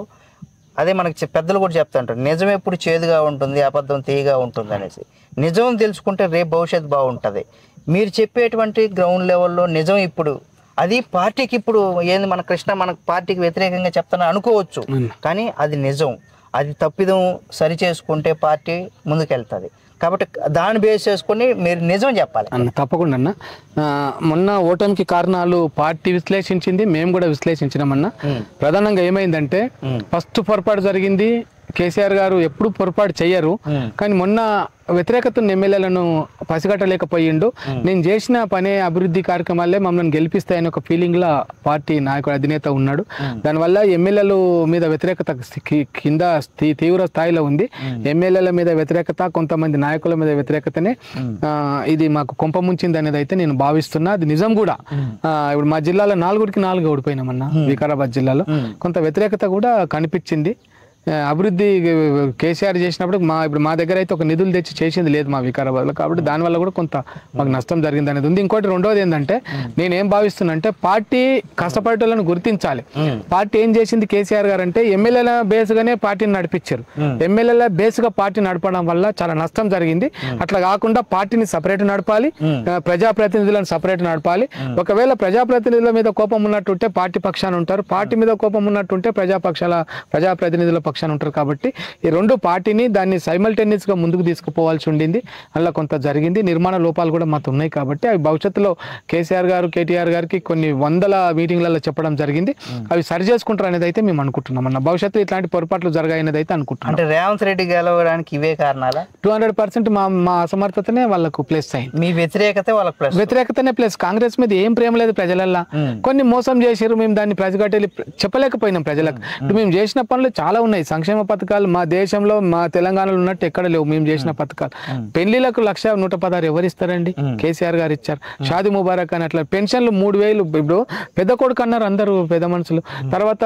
అదే మనకి పెద్దలు కూడా చెప్తుంటారు, నిజం ఎప్పుడు చేదుగా ఉంటుంది, అబద్ధం తీయగా ఉంటుంది అనేసి. నిజం తెలుసుకుంటే రేపు భవిష్యత్తు బాగుంటుంది. మీరు చెప్పేటువంటి గ్రౌండ్ లెవెల్లో నిజం ఇప్పుడు అది పార్టీకి ఇప్పుడు ఏంది మన కృష్ణ మన పార్టీకి వ్యతిరేకంగా చెప్తానని అనుకోవచ్చు, కానీ అది నిజం. అది తప్పిదం సరి చేసుకుంటే పార్టీ ముందుకెళ్తుంది. కాబట్టి దాన్ని బేస్ చేసుకుని మీరు నిజం చెప్పాలి అన్న. తప్పకుండా అన్న. మొన్న ఓటమికి కారణాలు పార్టీ విశ్లేషించింది, మేము కూడా విశ్లేషించినామన్నా. ప్రధానంగా ఏమైందంటే ఫస్ట్ పొరపాటు జరిగింది, కేసీఆర్ గారు ఎప్పుడు పొరపాటు చెయ్యరు, కానీ మొన్న వ్యతిరేకతను ఎమ్మెల్యేలను పసిగట్టలేకపోయిండు. నేను చేసిన పనే అభివృద్ధి కార్యక్రమాలే మమ్మల్ని గెలిపిస్తాయని ఒక ఫీలింగ్లో పార్టీ నాయకుడు అధినేత ఉన్నాడు. దానివల్ల ఎమ్మెల్యేల మీద వ్యతిరేకత కింద తీవ్ర స్థాయిలో ఉంది. ఎమ్మెల్యేల మీద వ్యతిరేకత, కొంతమంది నాయకుల మీద వ్యతిరేకతనే ఇది మాకు కొంప ముంచింది అనేది అయితే నేను భావిస్తున్నా. అది నిజం కూడా. ఇప్పుడు మా జిల్లాలో 4-4 ఓడిపోయినామన్నా. వికారాబాద్ జిల్లాలో కొంత వ్యతిరేకత కూడా కనిపించింది. అభివృద్ధి కేసీఆర్ చేసినప్పుడు ఇప్పుడు మా దగ్గర అయితే ఒక నిధులు తెచ్చి చేసింది లేదు మా వికారాబాద్లో, కాబట్టి దానివల్ల కూడా కొంత మాకు నష్టం జరిగింది అనేది ఉంది. ఇంకోటి రెండోది ఏంటంటే నేనేం భావిస్తున్నా అంటే పార్టీ కష్టపడేటోళ్ళను గుర్తించాలి. పార్టీ ఏం చేసింది కేసీఆర్ గారు అంటే ఎమ్మెల్యేల బేస్గానే పార్టీని నడిపించారు. ఎమ్మెల్యేల బేస్గా పార్టీ నడపడం వల్ల చాలా నష్టం జరిగింది. అట్లా కాకుండా పార్టీని సపరేట్ నడపాలి, ప్రజాప్రతినిధులను సపరేట్ నడపాలి. ఒకవేళ ప్రజాప్రతినిధుల మీద కోపం ఉన్నట్టుంటే పార్టీ పక్షాన ఉంటారు, పార్టీ మీద కోపం ఉన్నట్టుంటే ప్రజాప్రతినిధుల పక్షాన ఉంటారు. కాబట్టి ఈ రెండు పార్టీని దాన్ని సైమల్టేనియస్ గా ముందుకు తీసుకుపోవాల్సి ఉండింది. అలా కొంత జరిగింది. నిర్మాణ లోపాలు కూడా మాకు ఉన్నాయి. కాబట్టి అవి భవిష్యత్తులో కేసీఆర్ గారు కేటీఆర్ గారికి కొన్ని వందల మీటింగ్లలో చెప్పడం జరిగింది. అవి సరి చేసుకుంటారు అనేది అయితే మేము అనుకుంటున్నాం అన్న. భవిష్యత్తులో ఇట్లాంటి పొరపాట్లు జరగాయనేది అయితే అనుకుంటున్నాం. అంటే రేవంత్ రెడ్డి గెలవడానికి ఇవే కారణాలా? 200% మా అసమర్థతనే వాళ్ళకు ప్లస్ అయింది. మీ వ్యతిరేకత వాళ్ళకి ప్లస్, వ్యతిరేకతనే ప్లస్. కాంగ్రెస్ మీద ఏం ప్రేమ లేదు ప్రజలల్లా. కొన్ని మోసం చేశారు, మేము దాన్ని ప్రజగట్టెళ్ళి చెప్పలేకపోయినాం ప్రజలకు. ఇప్పుడు మేము చేసిన పనులు చాలా ఉన్నాయి. సంక్షేమ పథకాలు మా దేశంలో మా తెలంగాణలో ఉన్నట్టు ఎక్కడ లేవు మేము చేసిన పథకాలు. పెళ్లిలకు 1,116 ఎవరు ఇస్తారండి? కేసీఆర్ గారు ఇచ్చారు. షాది ముబారక్ అని అట్లా పెన్షన్లు 3,000. ఇప్పుడు పెద్ద కొడుకు అన్నారు అందరూ పెద్ద మనుషులు. తర్వాత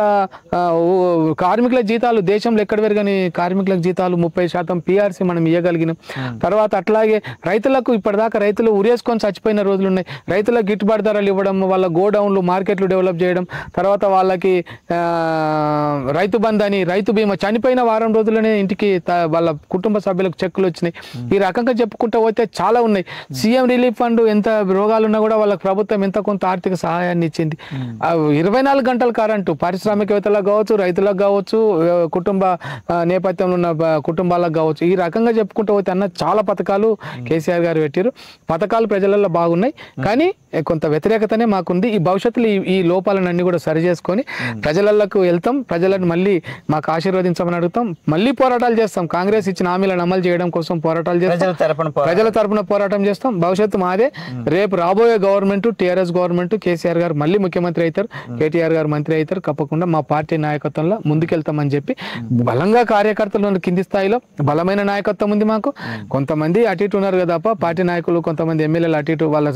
కార్మికుల జీతాలు దేశంలో ఎక్కడ పెరగని కార్మికుల జీతాలు 30% PRC మనం ఇవ్వగలిగినాం. తర్వాత అట్లాగే రైతులకు ఇప్పటిదాకా రైతులు ఉరేసుకొని చచ్చిపోయిన రోజులు ఉన్నాయి. రైతులకు గిట్టుబాటు ధరలు ఇవ్వడం, వాళ్ళ గోడౌన్లు మార్కెట్లు డెవలప్ చేయడం, తర్వాత వాళ్ళకి రైతు బంధు అని రైతు బీమా చనిపోయిన వారం రోజులనే ఇంటికి వాళ్ళ కుటుంబ సభ్యులకు చెక్కులు వచ్చినాయి. ఈ రకంగా చెప్పుకుంటూ పోతే చాలా ఉన్నాయి. సీఎం రిలీఫ్ ఫండ్ ఎంత రోగాలున్నా కూడా వాళ్ళకి ప్రభుత్వం ఎంత కొంత ఆర్థిక సహాయాన్ని ఇచ్చింది. 24 గంటల కరెంటు పారిశ్రామికవేత్తలకు కావచ్చు, రైతులకు కావచ్చు, కుటుంబ నేపథ్యంలో ఉన్న కుటుంబాలకు కావచ్చు. ఈ రకంగా చెప్పుకుంటూ పోతే అన్న చాలా పథకాలు కేసీఆర్ గారు పెట్టారు. పథకాలు ప్రజలలో బాగున్నాయి, కానీ కొంత వ్యతిరేకతనే మాకుంది. ఈ భవిష్యత్తులో ఈ లోపాలన్నీ కూడా సరి చేసుకొని ప్రజలకు వెళ్తాం. ప్రజలను మళ్ళీ మాకు ఆశీర్వదించమని అడుగుతాం. మళ్ళీ పోరాటాలు చేస్తాం. కాంగ్రెస్ ఇచ్చిన హామీలను అమలు చేయడం కోసం పోరాటాలు చేస్తాం. ప్రజల తరపున పోరాటం చేస్తాం. భవిష్యత్తు మాదే. రేపు రాబోయే గవర్నమెంట్ టీఆర్ఎస్ గవర్నమెంట్, కేసీఆర్ గారు మళ్ళీ ముఖ్యమంత్రి అవుతారు, కేటీఆర్ గారు మంత్రి అవుతారు. తప్పకుండా మా పార్టీ నాయకత్వంలో ముందుకెళ్తామని చెప్పి బలంగా కార్యకర్తలు కింది స్థాయిలో బలమైన నాయకత్వం ఉంది మాకు. కొంతమంది అటు ఇటు ఉన్నారు కదా తప్ప పార్టీ నాయకులు కొంతమంది ఎమ్మెల్యేలు అటు ఇటు వాళ్ళ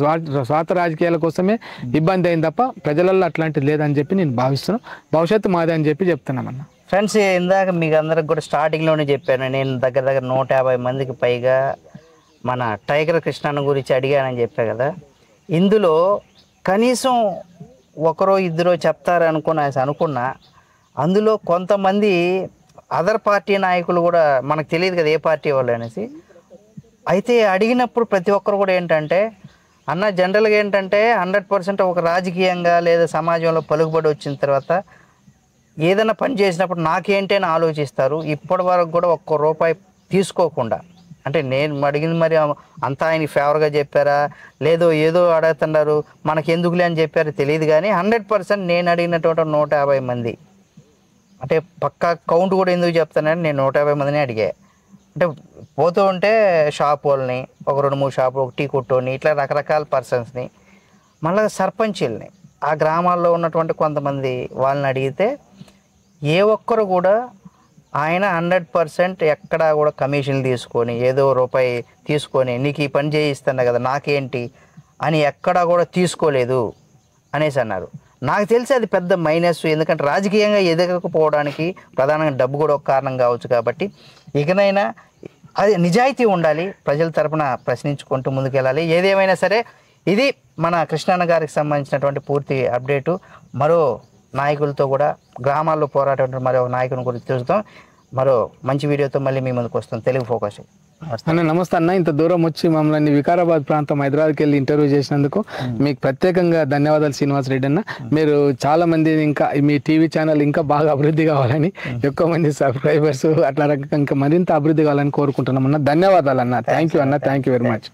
స్వార్థ రాజకీయాల కోసమే ఇబ్బంది అయింది తప్ప ప్రజలలో అట్లాంటిది లేదని చెప్పి నేను భావిస్తున్నాను. భవిష్యత్తు మాదే అని చెప్పి చెప్తున్నామన్నా. ఫ్రెండ్స్, ఇందాక మీకు అందరికి కూడా స్టార్టింగ్లోనే చెప్పాను, నేను దగ్గర 150 మందికి పైగా మన టైగర్ కృష్ణన్న గురించి అడిగానని చెప్పా కదా. ఇందులో కనీసం ఒకరో ఇద్దరో చెప్తారనుకున్నా అందులో కొంతమంది అదర్ పార్టీ నాయకులు కూడా మనకు తెలియదు కదా ఏ పార్టీ వాళ్ళు అనేసి. అయితే అడిగినప్పుడు ప్రతి ఒక్కరు కూడా ఏంటంటే అన్న జనరల్గా ఏంటంటే 100% ఒక రాజకీయంగా లేదా సమాజంలో పలుకుబడి వచ్చిన తర్వాత ఏదైనా పని చేసినప్పుడు నాకేంటి అని ఆలోచిస్తారు. ఇప్పటి వరకు కూడా ఒక్క రూపాయి తీసుకోకుండా, అంటే నేను అడిగింది మరి అంతా ఆయన ఫేవర్గా చెప్పారా లేదో ఏదో అడుగుతున్నారు మనకి ఎందుకులే అని చెప్పారో తెలియదు, కానీ 100% నేను అడిగినటువంటి 150 మంది, అంటే పక్కా కౌంట్ కూడా ఎందుకు చెప్తానని నేను 150 మందిని అడిగా. అంటే పోతూ ఉంటే షాప్ వాళ్ళని, ఒక 2-3 షాపులు, ఒక టీ కొట్టుని, ఇట్లా రకరకాల పర్సన్స్ని, మళ్ళీ సర్పంచుల్ని, ఆ గ్రామాల్లో ఉన్నటువంటి కొంతమంది వాళ్ళని అడిగితే ఏ ఒక్కరు కూడా ఆయన 100% ఎక్కడా కూడా కమిషన్లు తీసుకొని ఏదో రూపాయి తీసుకొని నీకు ఈ పని చేయిస్తున్నా కదా నాకేంటి అని ఎక్కడా కూడా తీసుకోలేదు అనేసి అన్నారు. నాకు తెలిసి అది పెద్ద మైనస్. ఎందుకంటే రాజకీయంగా ఎదగకపోవడానికి ప్రధానంగా డబ్బు కూడా ఒక కారణం కావచ్చు. కాబట్టి ఇకనైనా అది నిజాయితీ ఉండాలి, ప్రజల తరపున ప్రశ్నించుకుంటూ ముందుకెళ్ళాలి. ఏదేమైనా సరే ఇది మన కృష్ణన్న గారికి సంబంధించినటువంటి పూర్తి అప్డేటు. మరో నాయకులతో కూడా గ్రామాల్లో పోరాటం మరో నాయకుని గురించి చూస్తాం. మరో మంచి వీడియోతో మళ్ళీ మీ ముందుకు వస్తాం. తెలుగు ఫోకస్ అన్న నమస్తే అన్న. ఇంత దూరం వచ్చి మమ్మల్ని వికారాబాద్ ప్రాంతం హైదరాబాద్కి వెళ్ళి ఇంటర్వ్యూ చేసినందుకు మీకు ప్రత్యేకంగా ధన్యవాదాలు శ్రీనివాస్ రెడ్డి అన్న. మీరు చాలా మంది ఇంకా మీ టీవీ ఛానల్ ఇంకా బాగా అభివృద్ధి కావాలని, ఎక్కువ మంది సబ్స్క్రైబర్స్ అట్లా ఇంకా మరింత అభివృద్ధి కావాలని కోరుకుంటున్నాం అన్న. ధన్యవాదాలు అన్న. థ్యాంక్ యూ అన్న. Thank you very much.